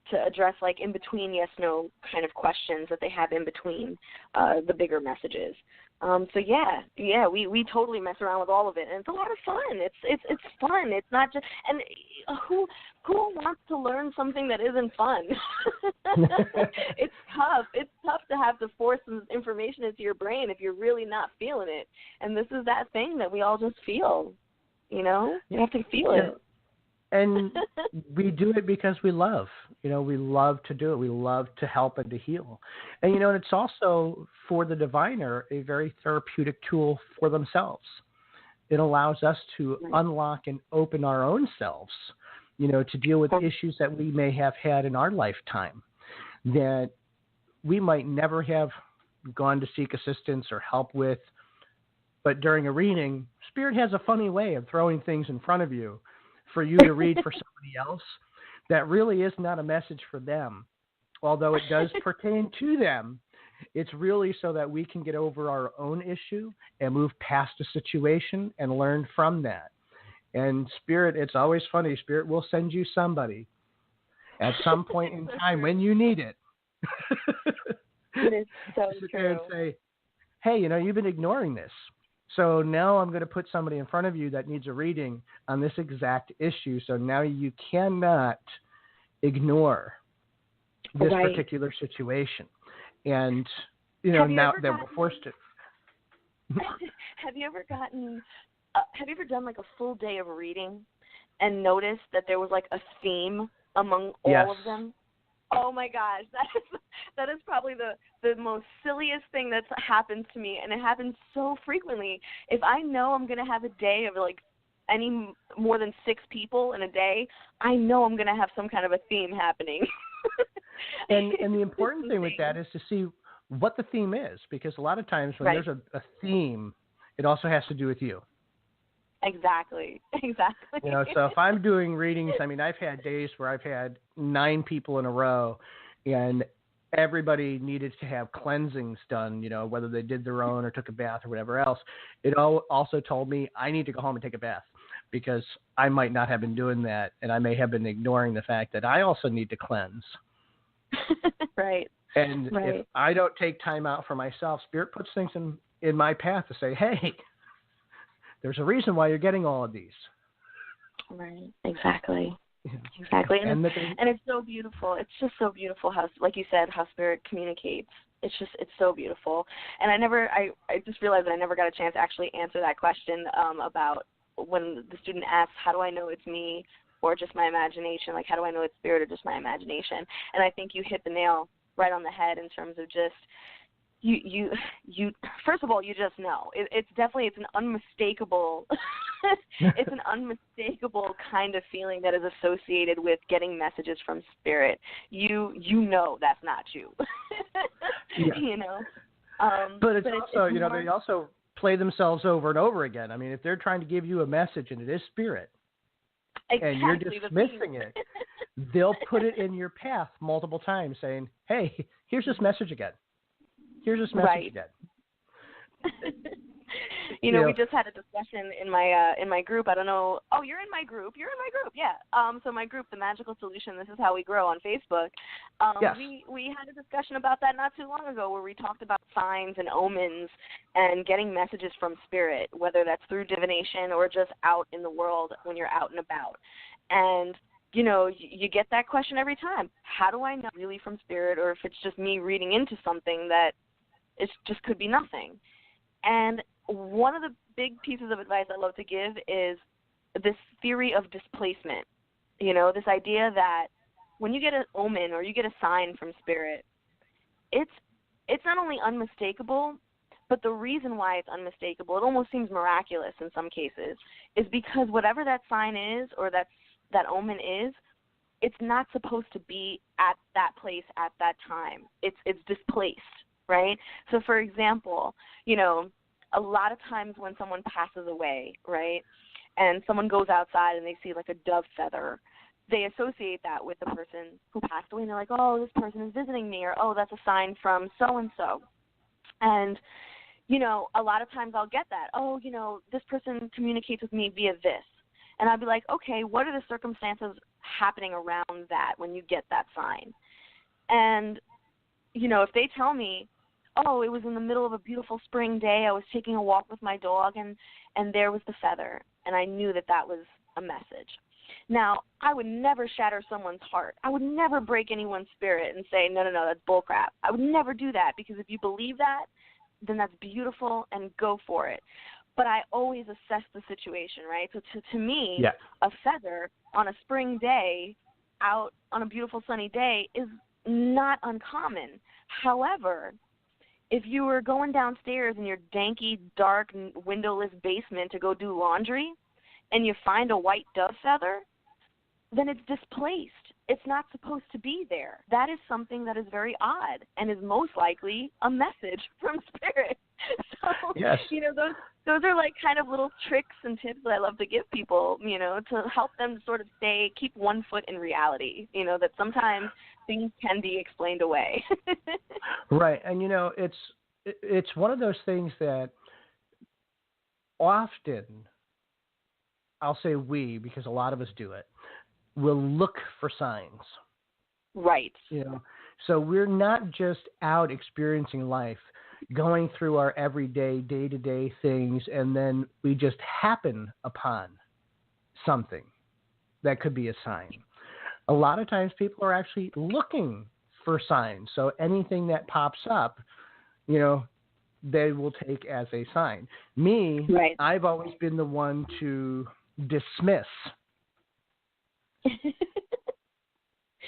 to address like in between yes no kind of questions that they have in between the bigger messages. So yeah, we totally mess around with all of it, and it's a lot of fun. It's fun. It's not just, and who wants to learn something that isn't fun? It's tough. It's tough to have to force some information into your brain if you're really not feeling it. And this is that thing that we all just feel. You know, you have to feel it. And we do it because we love. We love to do it. We love to help and to heal. And, and it's also, for the diviner, a very therapeutic tool for themselves. It allows us to unlock and open our own selves, to deal with issues that we may have had in our lifetime that we might never have gone to seek assistance or help with. But during a reading, Spirit has a funny way of throwing things in front of you for you to read for somebody else that really is not a message for them. Although it does pertain to them, it's really so that we can get over our own issue and move past a situation and learn from that. And Spirit, it's always funny, Spirit will send you somebody at some point in time when you need it. It is so sit true. there and say, hey, you've been ignoring this. So now I'm going to put somebody in front of you that needs a reading on this exact issue. So now you cannot ignore this particular situation. And, now that we're forced to. Have you ever done like a full day of reading and noticed that there was like a theme among all of them? Oh my gosh, that is probably the most silliest thing that's happened to me, and it happens so frequently. If I know I'm gonna have a day of like any more than 6 people in a day, I know I'm gonna have some kind of a theme happening. and the important thing with that is to see what the theme is, because a lot of times when there's a theme, it also has to do with you. Exactly. So if I'm doing readings, I've had days where I've had 9 people in a row, and everybody needed to have cleansings done, whether they did their own or took a bath or whatever else. It also told me I need to go home and take a bath, because I might not have been doing that, and I may have been ignoring the fact that I also need to cleanse. Right. And if I don't take time out for myself, Spirit puts things in my path to say, hey, there's a reason why you're getting all of these. Right. Exactly. And it's so beautiful. It's just so beautiful how, like you said, how Spirit communicates. It's so beautiful. And I just realized that I never got a chance to actually answer that question about when the student asks, how do I know it's me or just my imagination? Like, how do I know it's Spirit or just my imagination? And I think you hit the nail right on the head in terms of just, you first of all, you just know. It's an unmistakable it's an unmistakable kind of feeling that is associated with getting messages from Spirit. You know that's not you. But it's also, they also play themselves over and over again. If they're trying to give you a message and it is Spirit, and you're dismissing it, they'll put it in your path multiple times saying, hey, here's this message again. Here's this message again. We just had a discussion in my group. I don't know. Oh, you're in my group. Yeah. So my group, the Magickal Solution, This Is How We Grow on Facebook. Yes. We had a discussion about that not too long ago, where we talked about signs and omens and getting messages from Spirit, whether that's through divination or just out in the world when you're out and about. And you get that question every time. How do I know really from Spirit, or if it's just me reading into something that it just could be nothing? And one of the big pieces of advice I love to give is this theory of displacement. This idea that when you get an omen or you get a sign from Spirit, it's not only unmistakable, but the reason why it's unmistakable, it almost seems miraculous in some cases, is because whatever that sign is or that omen is, it's not supposed to be at that place at that time. It's displaced, right? So, for example, a lot of times when someone passes away, right, and someone goes outside and they see like a dove feather, they associate that with the person who passed away, and they're like, oh, this person is visiting me, or, oh, that's a sign from so-and-so. And, a lot of times I'll get that, this person communicates with me via this. And I'll be like, okay, what are the circumstances happening around that when you get that sign. And, you know, if they tell me, oh, it was in the middle of a beautiful spring day, I was taking a walk with my dog, and there was the feather, and I knew that that was a message. Now, I would never shatter someone's heart. I would never break anyone's spirit and say, no, that's bullcrap. I would never do that, because if you believe that, then that's beautiful, and go for it. But I always assess the situation, right? So to me, yeah. a feather on a spring day out on a beautiful sunny day is not uncommon. However, if you were going downstairs in your danky, dark, windowless basement to go do laundry and you find a white dove feather, then it's displaced. It's not supposed to be there. That is something that is very odd and is most likely a message from spirit. So, yes. you know, those are like kind of little tricks and tips that I love to give people, you know, to help them sort of keep one foot in reality, you know, that sometimes things can be explained away. Right. And, you know, it's one of those things that often, I'll say we, because a lot of us do it, will look for signs. Right. You know, so we're not just out experiencing life, going through our everyday, day-to-day things, and then we just happen upon something that could be a sign. A lot of times people are actually looking for signs. So anything that pops up, you know, they will take as a sign. Me, right. I've always been the one to dismiss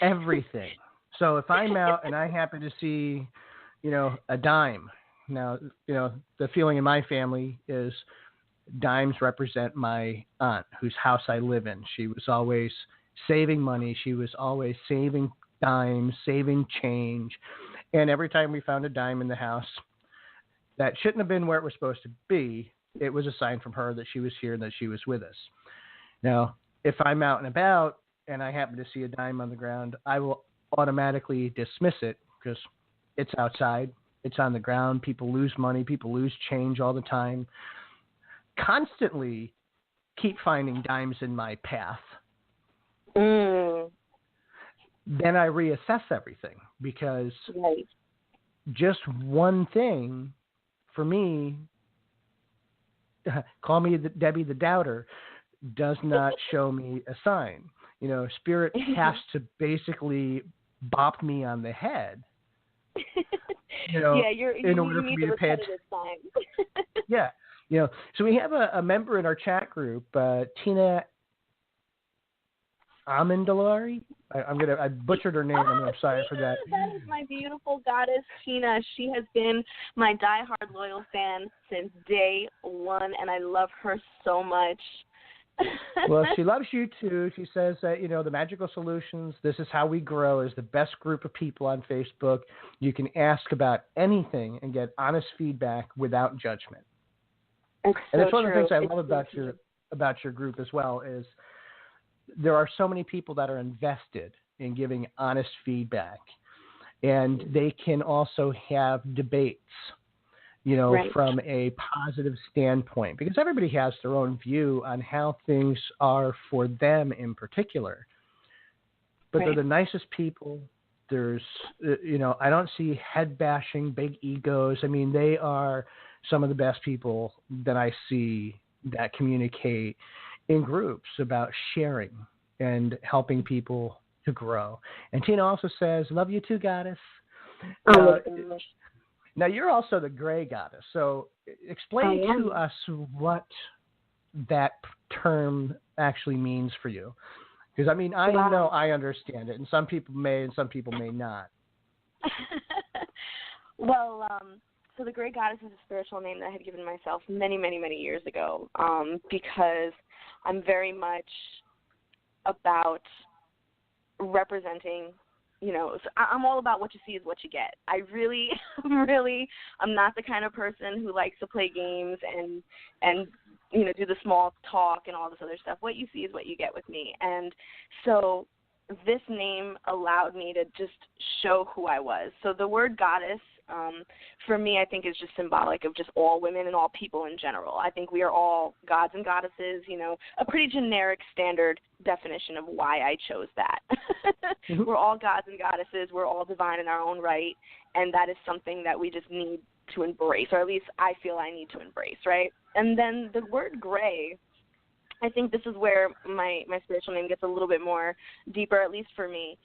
everything. So if I'm out and I happen to see, you know, a dime, now, you know, the feeling in my family is dimes represent my aunt, whose house I live in. She was always saving money. She was always saving dimes, saving change. And every time we found a dime in the house that shouldn't have been where it was supposed to be, it was a sign from her that she was here and that she was with us. Now, if I'm out and about and I happen to see a dime on the ground, I will automatically dismiss it because it's outside, it's on the ground. People lose money, people lose change all the time. Constantly keep finding dimes in my path. Mm. Then I reassess everything because right. just one thing for me, call me Debbie the Doubter, does not show me a sign. You know, spirit has to basically bop me on the head. You know, in order for me to pay attention. Yeah, you know. So we have a member in our chat group, Tina Amandalari. I butchered her name. I'm sorry for that. That is my beautiful goddess, Tina. She has been my diehard loyal fan since day one, and I love her so much. Well, she loves you too. She says that, you know, the Magickal Solutions, This Is How We Grow, is the best group of people on Facebook. You can ask about anything and get honest feedback without judgment. And that's one of the things I love about your group as well is there are so many people that are invested in giving honest feedback, and they can also have debates, you know, right. from a positive standpoint, because everybody has their own view on how things are for them in particular. But right. they're the nicest people. There's, you know, I don't see head bashing, big egos. I mean, they are some of the best people that I see that communicate in groups about sharing and helping people to grow. And Tina also says, love you too, goddess. Now, you're also the gray goddess. So explain to us what that term actually means for you. Because, I mean, I know I understand it, and some people may and some people may not. Well, so the gray goddess is a spiritual name that I had given myself many, many, many years ago because I'm very much about representing, you know, so I'm all about what you see is what you get. I'm not the kind of person who likes to play games and you know, do the small talk and all this other stuff. What you see is what you get with me. And so this name allowed me to just show who I was. So the word goddess for me, I think is just symbolic of just all women and all people in general. I think we are all gods and goddesses, a pretty generic standard definition of why I chose that. We're all gods and goddesses. We're all divine in our own right, and that is something that we just need to embrace, or at least I feel I need to embrace, right? And then the word gray, I think this is where my spiritual name gets a little bit more deeper, at least for me.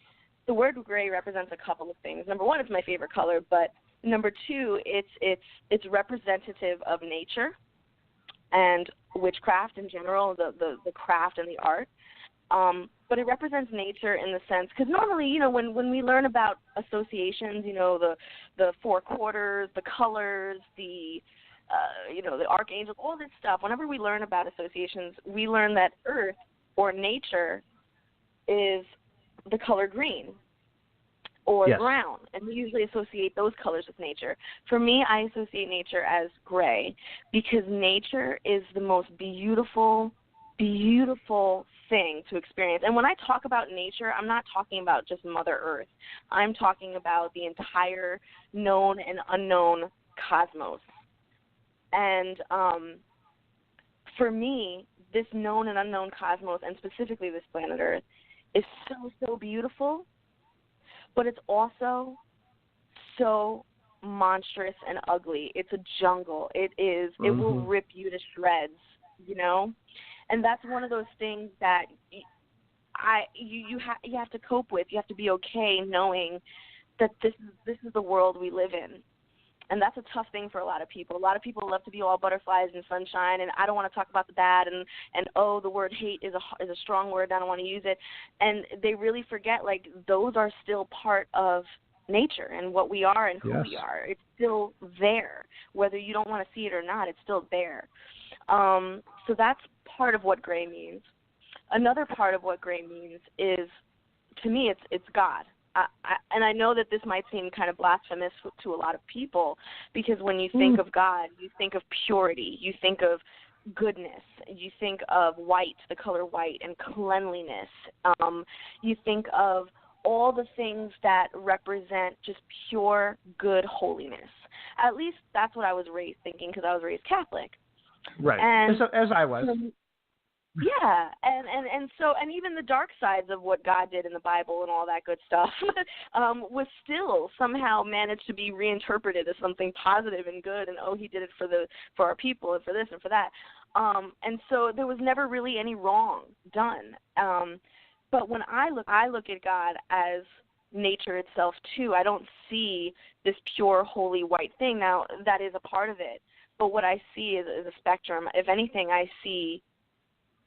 The word gray represents a couple of things. Number one, it's my favorite color, but number two, it's representative of nature and witchcraft in general, the craft and the art. But it represents nature in the sense, because normally, when we learn about associations, the four quarters, the colors, the archangels, all this stuff, whenever we learn about associations, we learn that earth or nature is the color green or yes. brown, and we usually associate those colors with nature. For me, I associate nature as gray because nature is the most beautiful thing to experience. And when I talk about nature, I'm not talking about just Mother Earth. I'm talking about the entire known and unknown cosmos. And for me, this known and unknown cosmos, and specifically this planet Earth, is so beautiful, but it's also so monstrous and ugly. It's a jungle. It is. It will rip you to shreds, And that's one of those things that you have to cope with. You have to be okay knowing that this is the world we live in. And that's a tough thing for a lot of people. A lot of people love to be all butterflies and sunshine, and I don't want to talk about the bad, and the word hate is a strong word, I don't want to use it. And they really forget, those are still part of nature and what we are and who yes. we are. It's still there. Whether you don't want to see it or not, it's still there. So that's part of what gray means. Another part of what gray means is, to me, it's God. And I know that this might seem kind of blasphemous to a lot of people, because when you think of God, you think of purity, you think of goodness, you think of white, the color white, and cleanliness. You think of all the things that represent just pure, good holiness. At least that's what I was raised thinking, because I was raised Catholic. Right, and as I was. Yeah, and even the dark sides of what God did in the Bible and all that good stuff was still somehow managed to be reinterpreted as something positive and good, and he did it for our people and for this and for that. And so there was never really any wrong done. But when I look at God as nature itself too. I don't see this pure, holy white thing. Now, that is a part of it. But what I see is a spectrum. If anything, I see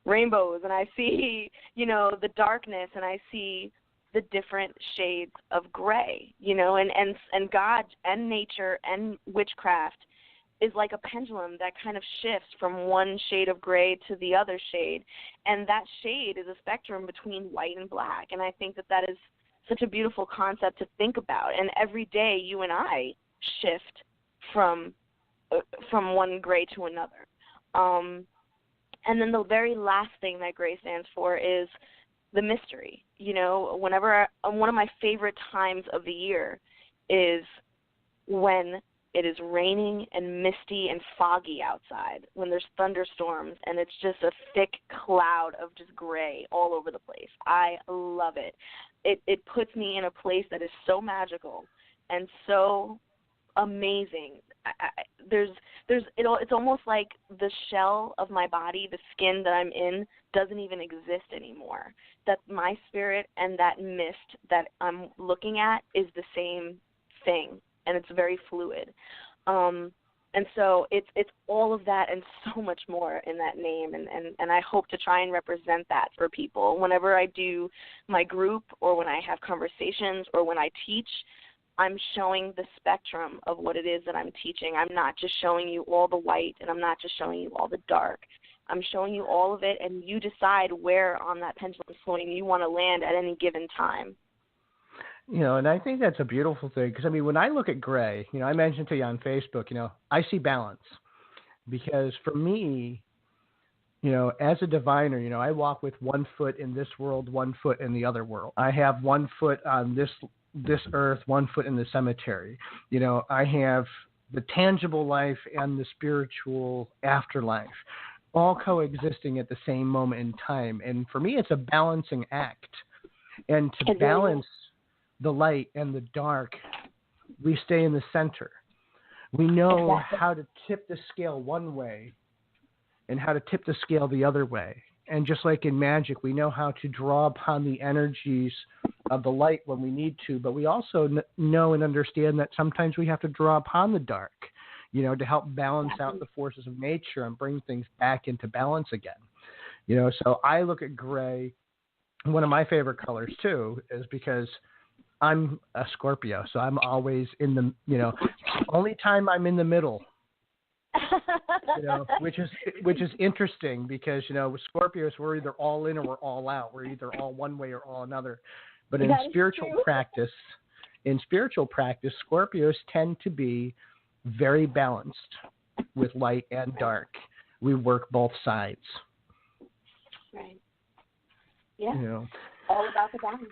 rainbows, and I see, the darkness, and I see the different shades of gray, and God and nature and witchcraft is like a pendulum that kind of shifts from one shade of gray to the other shade, and that shade is a spectrum between white and black, and I think that is such a beautiful concept to think about, and every day you and I shift from one gray to another. And then the very last thing that gray stands for is the mystery. Whenever one of my favorite times of the year is when it is raining and misty and foggy outside, when there's thunderstorms and it's just a thick cloud of just gray all over the place. I love it. It puts me in a place that is so magical and so amazing. It's almost like the shell of my body, the skin that I'm in, doesn't even exist anymore. That my spirit and that mist that I'm looking at is the same thing, and it's very fluid. And so it's all of that and so much more in that name, and I hope to try and represent that for people. Whenever I do my group or when I have conversations or when I teach, I'm showing the spectrum of what it is that I'm teaching. I'm not just showing you all the white, and I'm not just showing you all the dark. I'm showing you all of it, and you decide where on that pendulum swing you want to land at any given time. And I think that's a beautiful thing, because, when I look at gray, I mentioned to you on Facebook, I see balance, because for me, as a diviner, I walk with one foot in this world, one foot in the other world. I have one foot on this earth, one foot in the cemetery. I have the tangible life and the spiritual afterlife all coexisting at the same moment in time. And for me, it's a balancing act. And to balance the light and the dark, we stay in the center. We know how to tip the scale one way and how to tip the scale the other way. And just like in magic, we know how to draw upon the energies of the light when we need to, but we also know and understand that sometimes we have to draw upon the dark, to help balance out the forces of nature and bring things back into balance again. So I look at gray. One of my favorite colors too is because I'm a Scorpio, so I'm always in the, only time I'm in the middle. Which is interesting because with Scorpios we're either all in or we're all out. We're either all one way or all another. But in spiritual practice, Scorpios tend to be very balanced with light and dark. We work both sides. Right. Yeah. All about the balance.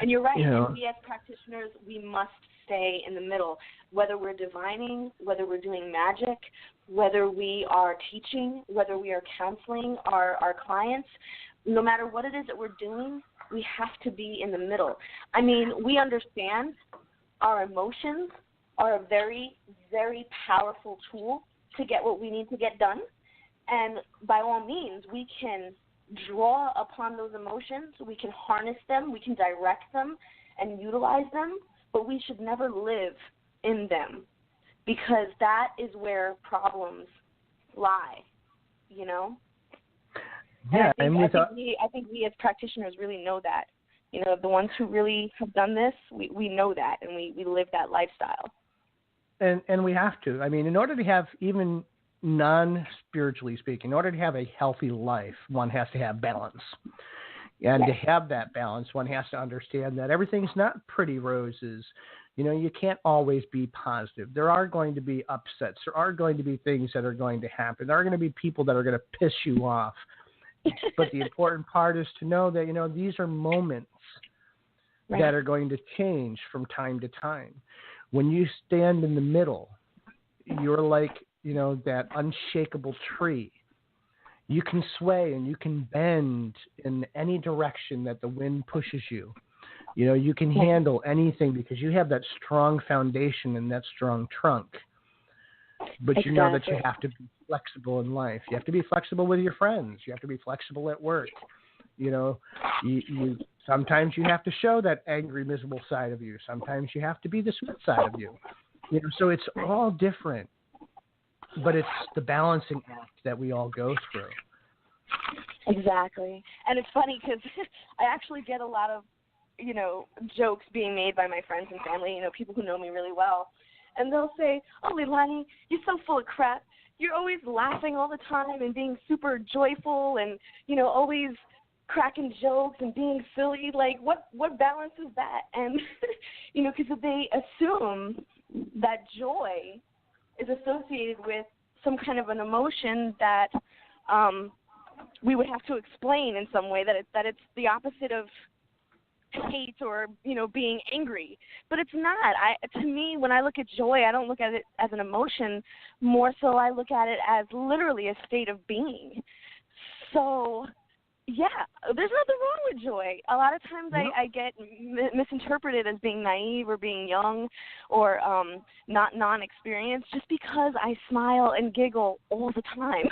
And you're right. And we as practitioners, we must stay in the middle. Whether we're divining, whether we're doing magic, whether we are teaching, whether we are counseling our clients, no matter what it is that we're doing, we have to be in the middle. I mean, we understand our emotions are a very, very powerful tool to get what we need to get done. And by all means, we can draw upon those emotions, we can harness them, we can direct them and utilize them, but we should never live in them because that is where problems lie, Yeah, I think we as practitioners really know that. The ones who really have done this, we know that, and we live that lifestyle. And we have to. I mean, in order to have, even non-spiritually speaking, in order to have a healthy life, one has to have balance. And to have that balance, one has to understand that everything's not pretty roses. You can't always be positive. There are going to be upsets. There are going to be things that are going to happen. There are going to be people that are going to piss you off. But the important part is to know that, these are moments that are going to change from time to time. When you stand in the middle, you're like, that unshakable tree. You can sway and you can bend in any direction that the wind pushes you. You can handle anything because you have that strong foundation and that strong trunk. But you know that you have to be flexible in life. You have to be flexible with your friends. You have to be flexible at work. You sometimes you have to show that angry, miserable side of you. Sometimes you have to be the sweet side of you. So it's all different. But it's the balancing act that we all go through. Exactly. And it's funny because I actually get a lot of, jokes being made by my friends and family, people who know me really well. And they'll say, "Oh, Leilani, you're so full of crap. You're always laughing all the time and being super joyful and, always cracking jokes and being silly. Like, what balance is that?" And, because they assume that joy is associated with some kind of an emotion that we would have to explain in some way, that it's the opposite of hate or, being angry. But it's not. To me, when I look at joy, I don't look at it as an emotion. More so, I look at it as literally a state of being. So, yeah, there's nothing wrong with joy. A lot of times I get misinterpreted as being naive or being young or not non-experienced just because I smile and giggle all the time.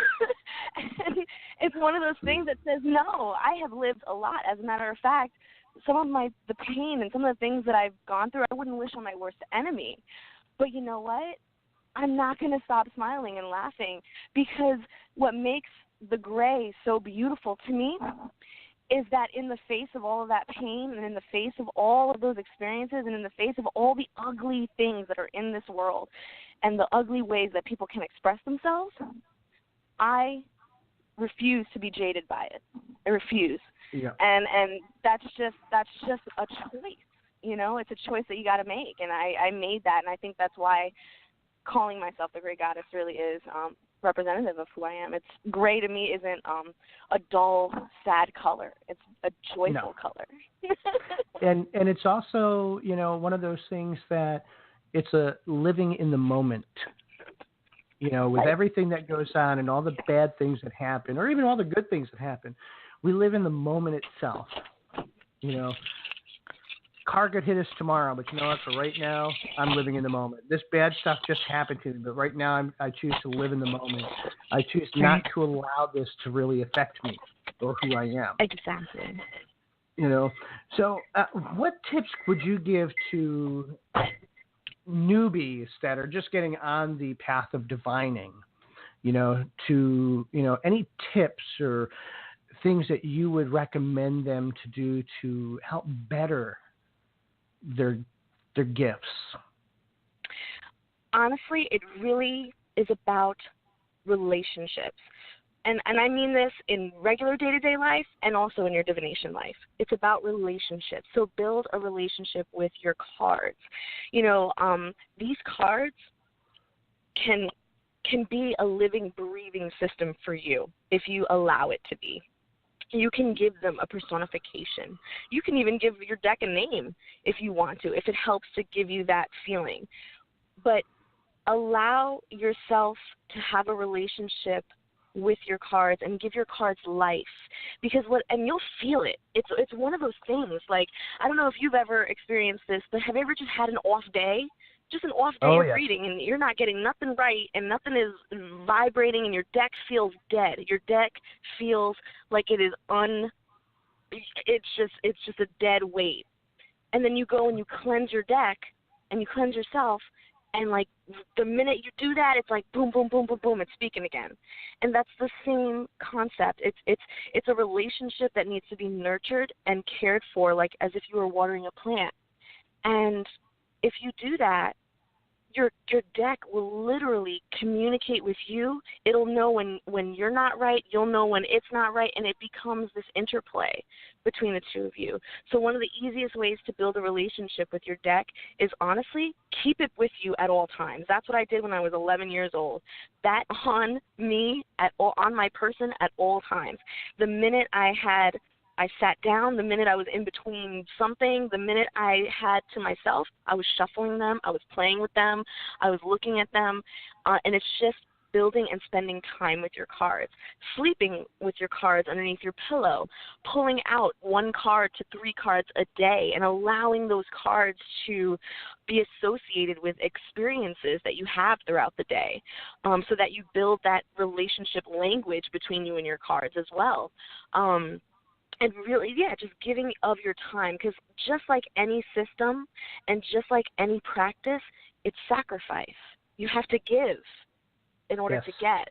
And it's one of those things that says, no, I have lived a lot. As a matter of fact, some of the pain and some of the things that I've gone through, I wouldn't wish on my worst enemy. But you know what? I'm not going to stop smiling and laughing because what makes the gray so beautiful to me is that in the face of all of that pain and in the face of all of those experiences and in the face of all the ugly things that are in this world and the ugly ways that people can express themselves, I refuse to be jaded by it. I refuse. Yeah. And that's just a choice. It's a choice that you got to make, and I made that, and I think that's why calling myself the Great Goddess really is representative of who I am. It's gray to me isn't a dull, sad color. It's a joyful color. and it's also, one of those things that it's a living in the moment. With everything that goes on and all the bad things that happen, or even all the good things that happen, we live in the moment itself. Car could hit us tomorrow, but you know what? For right now, I'm living in the moment. This bad stuff just happened to me, but right now I choose to live in the moment. I choose not to allow this to really affect me or who I am. Exactly. So what tips would you give to newbies that are just getting on the path of divining? Any tips or things that you would recommend them to do to help better their gifts? Honestly, it really is about relationships. And I mean this in regular day-to-day life and also in your divination life. It's about relationships. So build a relationship with your cards. These cards can be a living, breathing system for you if you allow it to be. You can give them a personification. You can even give your deck a name if you want to, if it helps to give you that feeling. But allow yourself to have a relationship with your cards and give your cards life, because and you'll feel it. It's one of those things. Like, I don't know if you've ever experienced this, but have you ever just had an off day? Just an off day of reading, and you're not getting nothing right, and nothing is vibrating, and your deck feels dead. Your deck feels like it is it's just a dead weight. And then you go and you cleanse your deck, and you cleanse yourself, and like the minute you do that, it's like boom, boom, boom, boom, boom, it's speaking again. And that's the same concept. It's a relationship that needs to be nurtured and cared for, like as if you were watering a plant. And if you do that, your deck will literally communicate with you. It'll know when you're not right. You'll know when it's not right, and it becomes this interplay between the two of you. So one of the easiest ways to build a relationship with your deck is, honestly, keep it with you at all times. That's what I did when I was 11 years old. That on me, on my person at all times. The minute I sat down, the minute I was in between something, the minute I had to myself, I was shuffling them, I was playing with them, I was looking at them, and it's just building and spending time with your cards, sleeping with your cards underneath your pillow, pulling out 1 card to 3 cards a day, and allowing those cards to be associated with experiences that you have throughout the day, so that you build that relationship language between you and your cards as well. And really, just giving of your time, because just like any system and just like any practice, it's sacrifice. You have to give in order to get,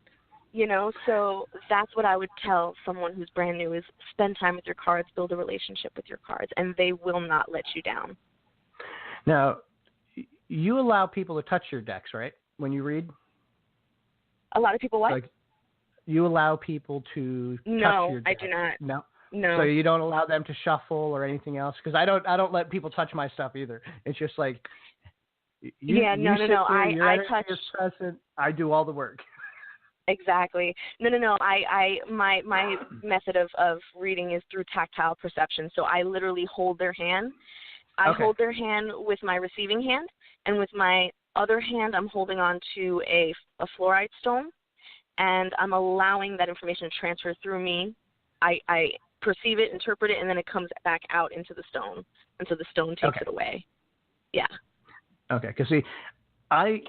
so that's what I would tell someone who's brand new is spend time with your cards, build a relationship with your cards, and they will not let you down. Now, you allow people to touch your decks, right, when you read? A lot of people what? Like, you allow people to touch your deck? No, I do not. No? No. So you don't allow them to shuffle or anything else? Because I don't let people touch my stuff either. It's just like you no. I touch. Is present. I do all the work. Exactly. No. My method of reading is through tactile perception. So I literally hold their hand. I hold their hand with my receiving hand, and with my other hand, I'm holding on to a fluorite stone, and I'm allowing that information to transfer through me. I perceive it, interpret it, and then it comes back out into the stone, and so the stone takes it away. Yeah. Okay, because see, I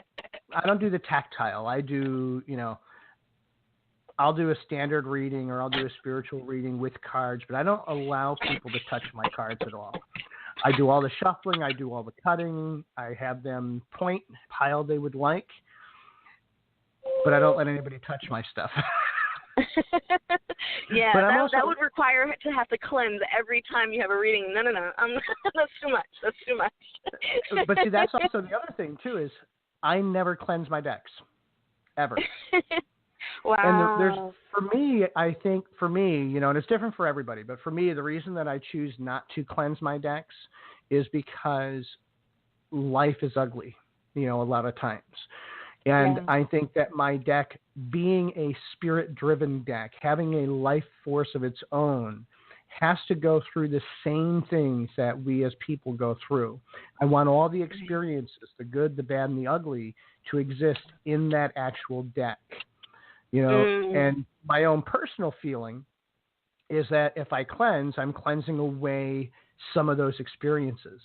don't do the tactile. I do, I'll do a standard reading or I'll do a spiritual reading with cards, but I don't allow people to touch my cards at all. I do all the shuffling. I do all the cutting. I have them point pile they would like, but I don't let anybody touch my stuff. Yeah, that would require to have to cleanse every time you have a reading. No. That's too much. But see, that's also the other thing too, is I never cleanse my decks, ever. Wow. And there's for me, and it's different for everybody, but for me, the reason that I choose not to cleanse my decks is because life is ugly, a lot of times. And Yeah. I think that my deck, being a spirit-driven deck, having a life force of its own, has to go through the same things that we as people go through. I want all the experiences, the good, the bad, and the ugly, to exist in that actual deck. And my own personal feeling is that if I cleanse, I'm cleansing away some of those experiences.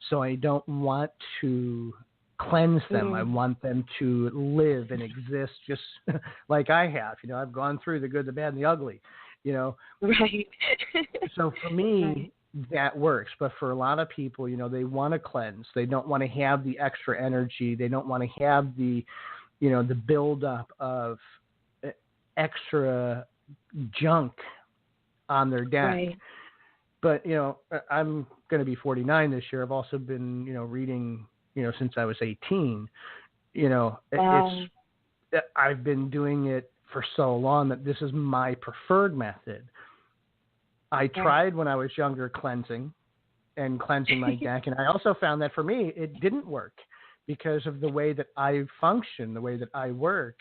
So I don't want to cleanse them. I want them to live and exist just like I have. I've gone through the good, the bad, and the ugly. Right. So for me, that works. But for a lot of people, they want to cleanse. They don't want to have the extra energy. They don't want to have the, the buildup of extra junk on their deck. Right. But, I'm going to be 49 this year. I've also been, reading, since I was 18. I've been doing it for so long that this is my preferred method. I tried when I was younger cleansing my deck, and I also found that for me it didn't work because of the way that I function, the way that I work.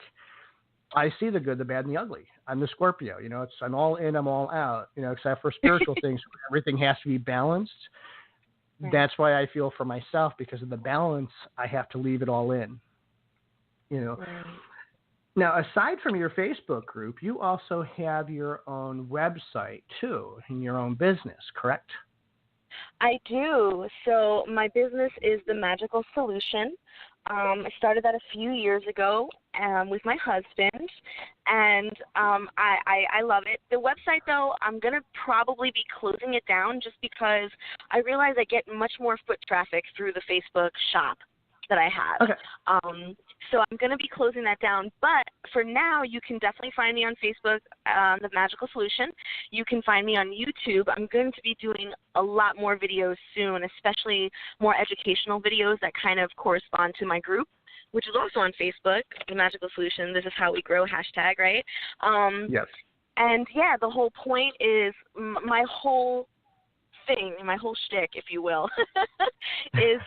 I see the good, the bad, and the ugly. I'm the Scorpio. I'm all in, I'm all out. Except for spiritual things, everything has to be balanced. Right. That's why I feel for myself, because of the balance, I have to leave it all in. Right. Now, aside from your Facebook group, you also have your own website, too, and your own business, correct? I do. So my business is the Magickal Solution. I started that a few years ago with my husband, and I love it. The website, though, I'm going to probably be closing it down just because I realize I get much more foot traffic through the Facebook shop that I have. Okay. So I'm going to be closing that down. But for now, you can definitely find me on Facebook, The Magickal Solution. You can find me on YouTube. I'm going to be doing a lot more videos soon, especially more educational videos that kind of correspond to my group, which is also on Facebook, The Magickal Solution. This is how we grow, # right? Yes. And, yeah, the whole point is my whole thing, my whole shtick, if you will, is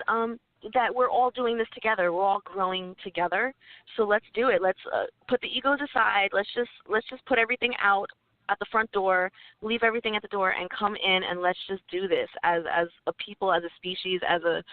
that we're all doing this together. We're all growing together. So let's do it. Let's put the egos aside. Let's just put everything out at the front door, leave everything at the door, and come in and let's just do this as a people, as a species, as a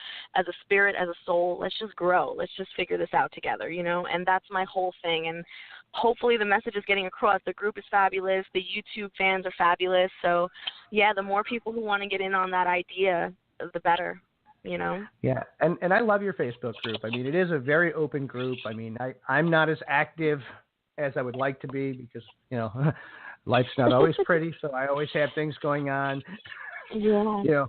spirit, as a soul. Let's just grow. Let's just figure this out together, And that's my whole thing. And hopefully the message is getting across. The group is fabulous. The YouTube fans are fabulous. So, yeah, the more people who want to get in on that idea, the better. Yeah, and I love your Facebook group. I mean, it is a very open group. I mean, I'm not as active as I would like to be because, life's not always pretty, so I always have things going on. Yeah.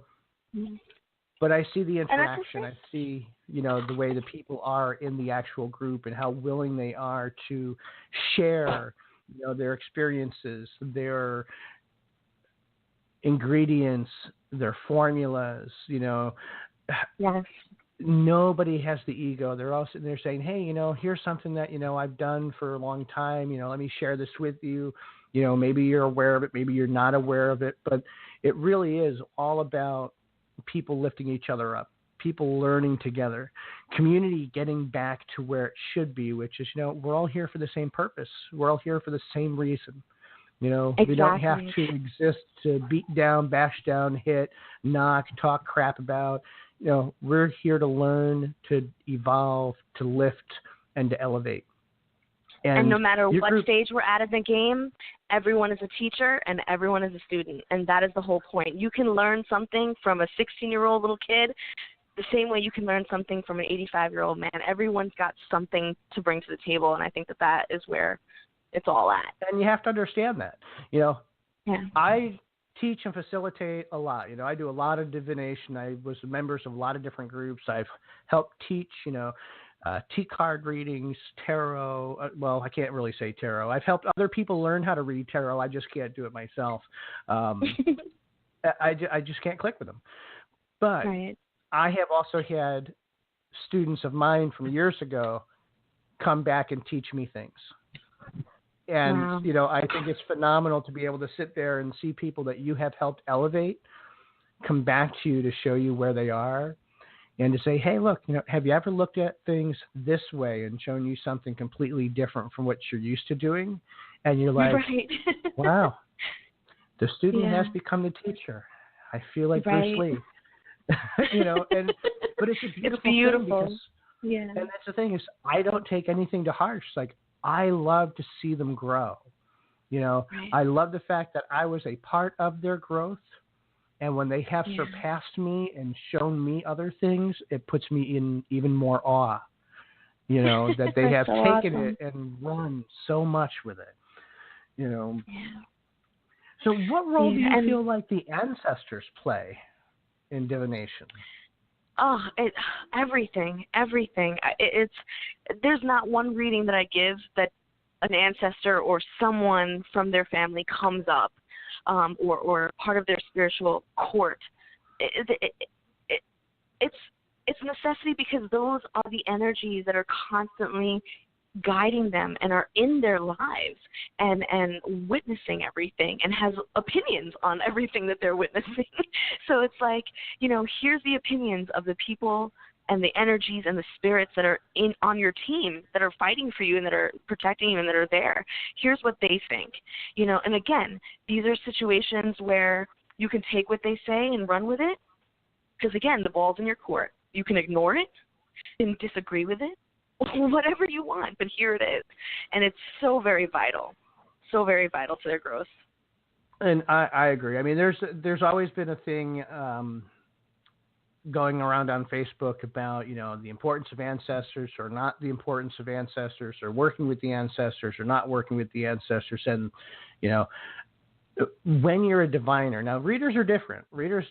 But I see the interaction. I see, the way the people are in the actual group and how willing they are to share, their experiences, their ingredients, their formulas, Yes. Nobody has the ego. They're all sitting there saying, hey, here's something that, I've done for a long time. Let me share this with you. Maybe you're aware of it. Maybe you're not aware of it. But it really is all about people lifting each other up, people learning together, community getting back to where it should be, which is, we're all here for the same purpose. We're all here for the same reason. Exactly. We don't have to exist to beat down, bash down, hit, knock, talk crap about. We're here to learn, to evolve, to lift, and to elevate. And no matter what stage we're at in the game, everyone is a teacher and everyone is a student. And that is the whole point. You can learn something from a 16-year-old little kid the same way you can learn something from an 85-year-old man. Everyone's got something to bring to the table, and I think that is where it's all at. And you have to understand that. Yeah. I teach and facilitate a lot. I do a lot of divination. I was members of a lot of different groups. I've helped teach, T-card readings, tarot. Well, I can't really say tarot. I've helped other people learn how to read tarot. I just can't do it myself. I just can't click with them. But right. I have also had students of mine from years ago come back and teach me things. And, wow. I think it's phenomenal to be able to sit there and see people that you have helped elevate come back to you to show you where they are. and to say, hey, look, have you ever looked at things this way and shown you something completely different from what you're used to doing? And you're like, right. wow, the student Yeah. has become the teacher. I feel like Right. Bruce Lee. But it's a beautiful, It's beautiful. thing because, Yeah. and that's the thing is, I don't take anything to heart. Like, I love to see them grow. Right. I love the fact that I was a part of their growth. And when they have Yeah. surpassed me and shown me other things, it puts me in even more awe, that they have so taken awesome. it and run so much with it, Yeah. So what role do you And feel like the ancestors play in divination? everything. There's not one reading that I give that an ancestor or someone from their family comes up, or part of their spiritual court. It's necessity because those are the energies that are constantly guiding them and are in their lives and witnessing everything and has opinions on everything that they're witnessing. So it's like, here's the opinions of the people and the energies and the spirits that are on your team that are fighting for you and that are protecting you and that are there. Here's what they think. And again, these are situations where you can take what they say and run with it because, again, the ball's in your court. You can ignore it and disagree with it, whatever you want, but here it is. And it's so very vital to their growth. And I agree. I mean, there's always been a thing going around on Facebook about, the importance of ancestors or not the importance of ancestors, or working with the ancestors or not working with the ancestors. And, when you're a diviner, now readers are different. Readers,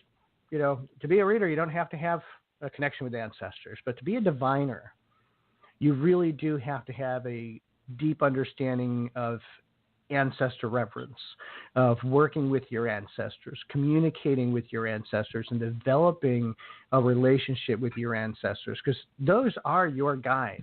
to be a reader, you don't have to have a connection with ancestors, but to be a diviner, you really do have to have a deep understanding of ancestor reverence, of working with your ancestors, communicating with your ancestors, and developing a relationship with your ancestors, because those are your guides.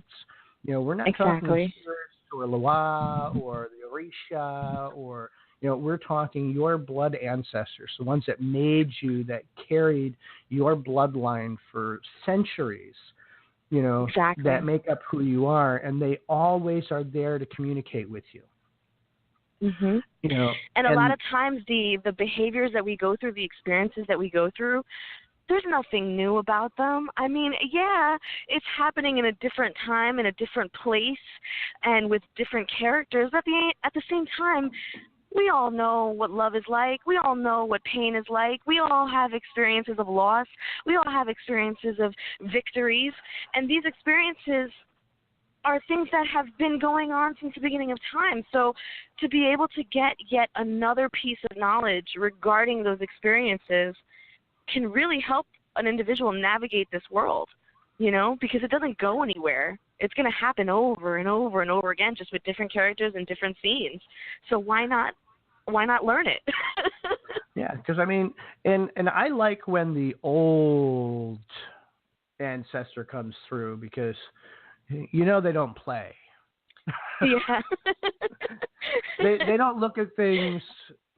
We're not talking spirits or Loa or the Orisha or, we're talking your blood ancestors, the ones that made you, that carried your bloodline for centuries, that make up who you are, and they always are there to communicate with you. Mm-hmm. And a lot of times the behaviors that we go through, the experiences that we go through, there's nothing new about them. I mean, yeah, it's happening in a different time, in a different place, and with different characters. But at the same time, we all know what love is like. We all know what pain is like. We all have experiences of loss. We all have experiences of victories. And these experiences are things that have been going on since the beginning of time. So to be able to get yet another piece of knowledge regarding those experiences can really help an individual navigate this world, because it doesn't go anywhere. It's going to happen over and over and over again, just with different characters and different scenes. So why not learn it? Yeah, because I mean, and I like when the old ancestor comes through, because they don't play. Yeah. they don't look at things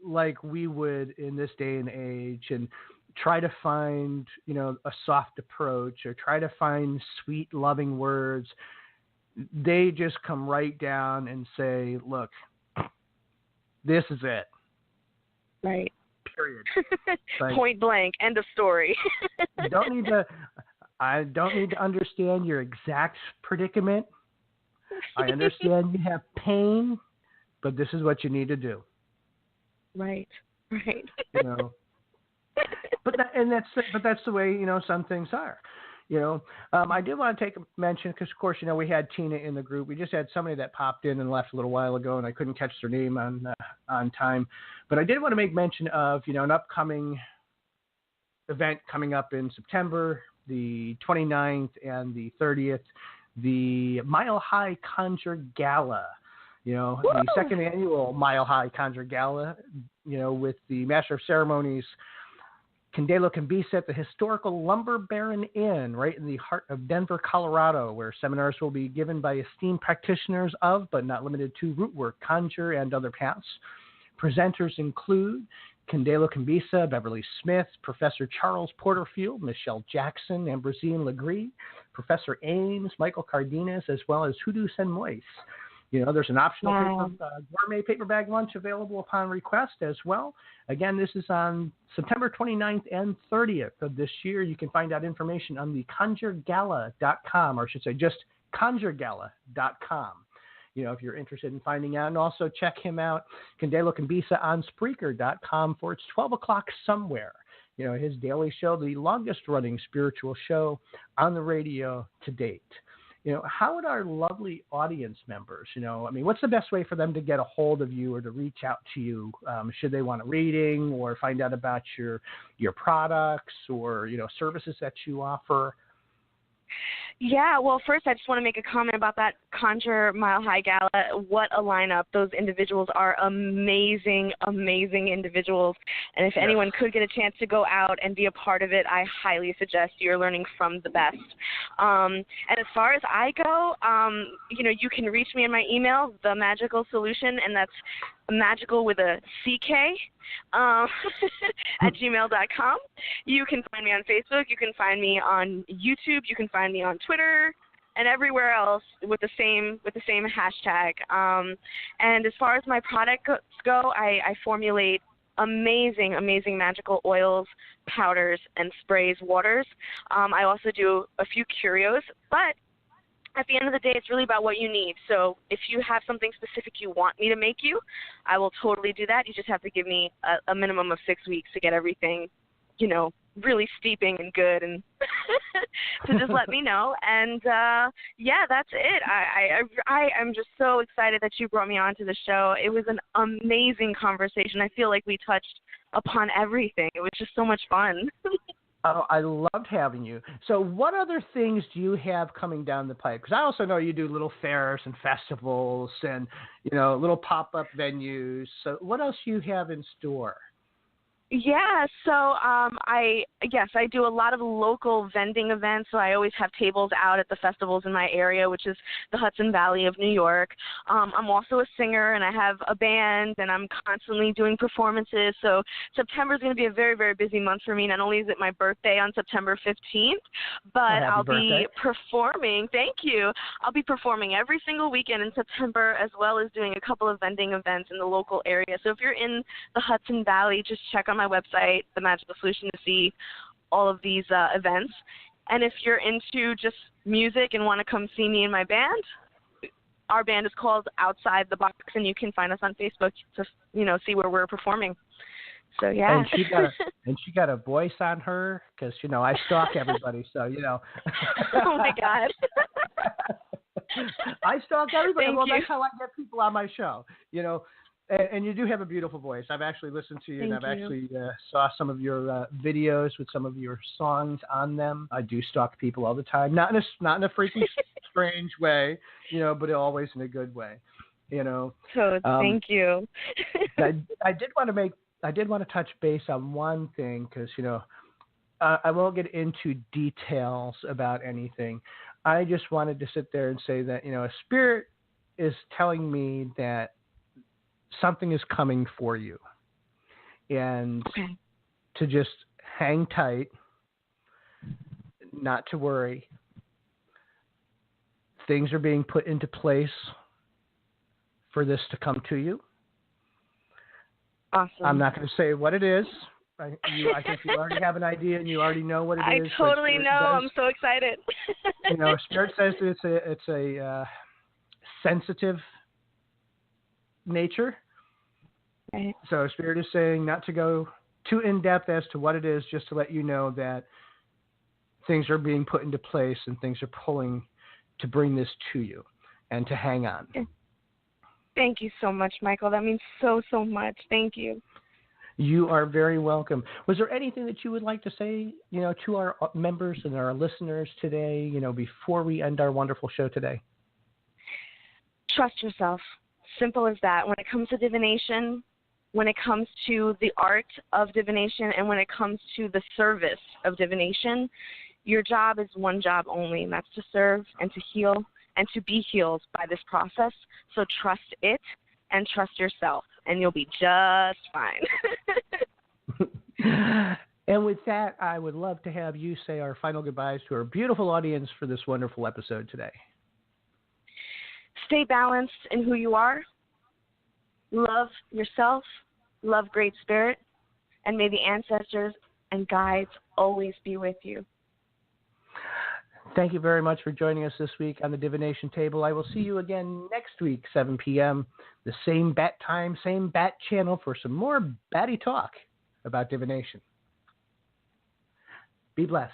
like we would in this day and age and try to find, a soft approach or try to find sweet, loving words. They just come right down and say, look, this is it. Right. Period. Like, point blank, end of story. I don't need to understand your exact predicament. I understand you have pain, but this is what you need to do. Right. But that's the way, some things are. I did want to take a mention because, of course, we had Tina in the group. We just had somebody that popped in and left a little while ago, and I couldn't catch their name on time. But I did want to make mention of, an upcoming event coming up in September, the 29th and the 30th, the Mile High Conjure Gala. The second annual Mile High Conjure Gala, with the Master of Ceremonies, Candelo Cambisa at the historical Lumber Baron Inn, right in the heart of Denver, Colorado, where seminars will be given by esteemed practitioners of, but not limited to, root work, conjure, and other paths. Presenters include Candelo Cambisa, Beverly Smith, Professor Charles Porterfield, Michelle Jackson, Ambrosine Legree, Professor Ames, Michael Cardenas, as well as Hoodoo Senmois. There's an optional gourmet paper bag lunch available upon request as well. Again, this is on September 29th and 30th of this year. You can find out information on the conjuregala.com, or I should say just conjuregala.com. If you're interested in finding out. And also check him out, Candelo Cambisa, on Spreaker.com for It's 12 O'Clock Somewhere. His daily show, the longest running spiritual show on the radio to date. How would our lovely audience members, what's the best way for them to get a hold of you or to reach out to you? Should they want a reading or find out about your products or, services that you offer? Yeah, well, first I just want to make a comment about that Conjure Mile High Gala. What a lineup. Those individuals are amazing, amazing individuals. And if anyone could get a chance to go out and be a part of it, I highly suggest you're learning from the best. And as far as I go, you can reach me in my email, The Magickal Solution, and that's Magickal with a CK, at gmail.com. You can find me on Facebook. You can find me on YouTube. You can find me on Twitter and everywhere else with the same hashtag. And as far as my products go, I formulate amazing, amazing magical oils, powders, and sprays, waters. I also do a few curios, but at the end of the day, it's really about what you need. So if you have something specific you want me to make you, I will totally do that. You just have to give me a minimum of 6 weeks to get everything, really steeping and good, and so just let me know. And that's it. I'm just so excited that you brought me on to the show. It was an amazing conversation. I feel like we touched upon everything. It was just so much fun. Oh, I loved having you. So what other things do you have coming down the pipe? Because I also know you do little fairs and festivals and, little pop-up venues. So what else do you have in store? Yeah, so I do a lot of local vending events. So I always have tables out at the festivals in my area, which is the Hudson Valley of New York. I'm also a singer, and I have a band, and I'm constantly doing performances. So September is going to be a very, very busy month for me. Not only is it my birthday on September 15th, but I'll be performing. Thank you. I'll be performing every single weekend in September, as well as doing a couple of vending events in the local area. So if you're in the Hudson Valley, just check on my website, The Magickal Solution, to see all of these events. And if you're into just music and want to come see me in my band, our band is called Outside the Box, and you can find us on Facebook to see where we're performing. So yeah. And she got a voice on her, because I stalk everybody, so Oh my God. I stalk everybody. Thank you. That's how I get people on my show. And you do have a beautiful voice. I've actually listened to you, and I've actually saw some of your videos with some of your songs on them. I do stalk people all the time, not in a freaky, strange way, but always in a good way, So thank you. I did want to touch base on one thing, because I won't get into details about anything. I just wanted to sit there and say that a spirit is telling me that something is coming for you, and to just hang tight, not to worry. Things are being put into place for this to come to you. Awesome. I'm not going to say what it is. I think you already have an idea, and you already know what it is. I totally know. I'm so excited. Spirit says it's a sensitive nature. Right. So Spirit is saying not to go too in-depth as to what it is, just to let you know that things are being put into place and things are pulling to bring this to you, and to hang on. Thank you so much, Michael. That means so, so much. Thank you. You are very welcome. Was there anything that you would like to say, to our members and our listeners today, before we end our wonderful show today? Trust yourself. Simple as that. When it comes to divination, when it comes to the art of divination, and when it comes to the service of divination, your job is one job only, and that's to serve and to heal and to be healed by this process. So trust it and trust yourself, and you'll be just fine. And with that, I would love to have you say our final goodbyes to our beautiful audience for this wonderful episode today. Stay balanced in who you are. Love yourself. Love Great Spirit. And may the ancestors and guides always be with you. Thank you very much for joining us this week on the Divination Table. I will see you again next week, 7 p.m., the same bat time, same bat channel for some more batty talk about divination. Be blessed.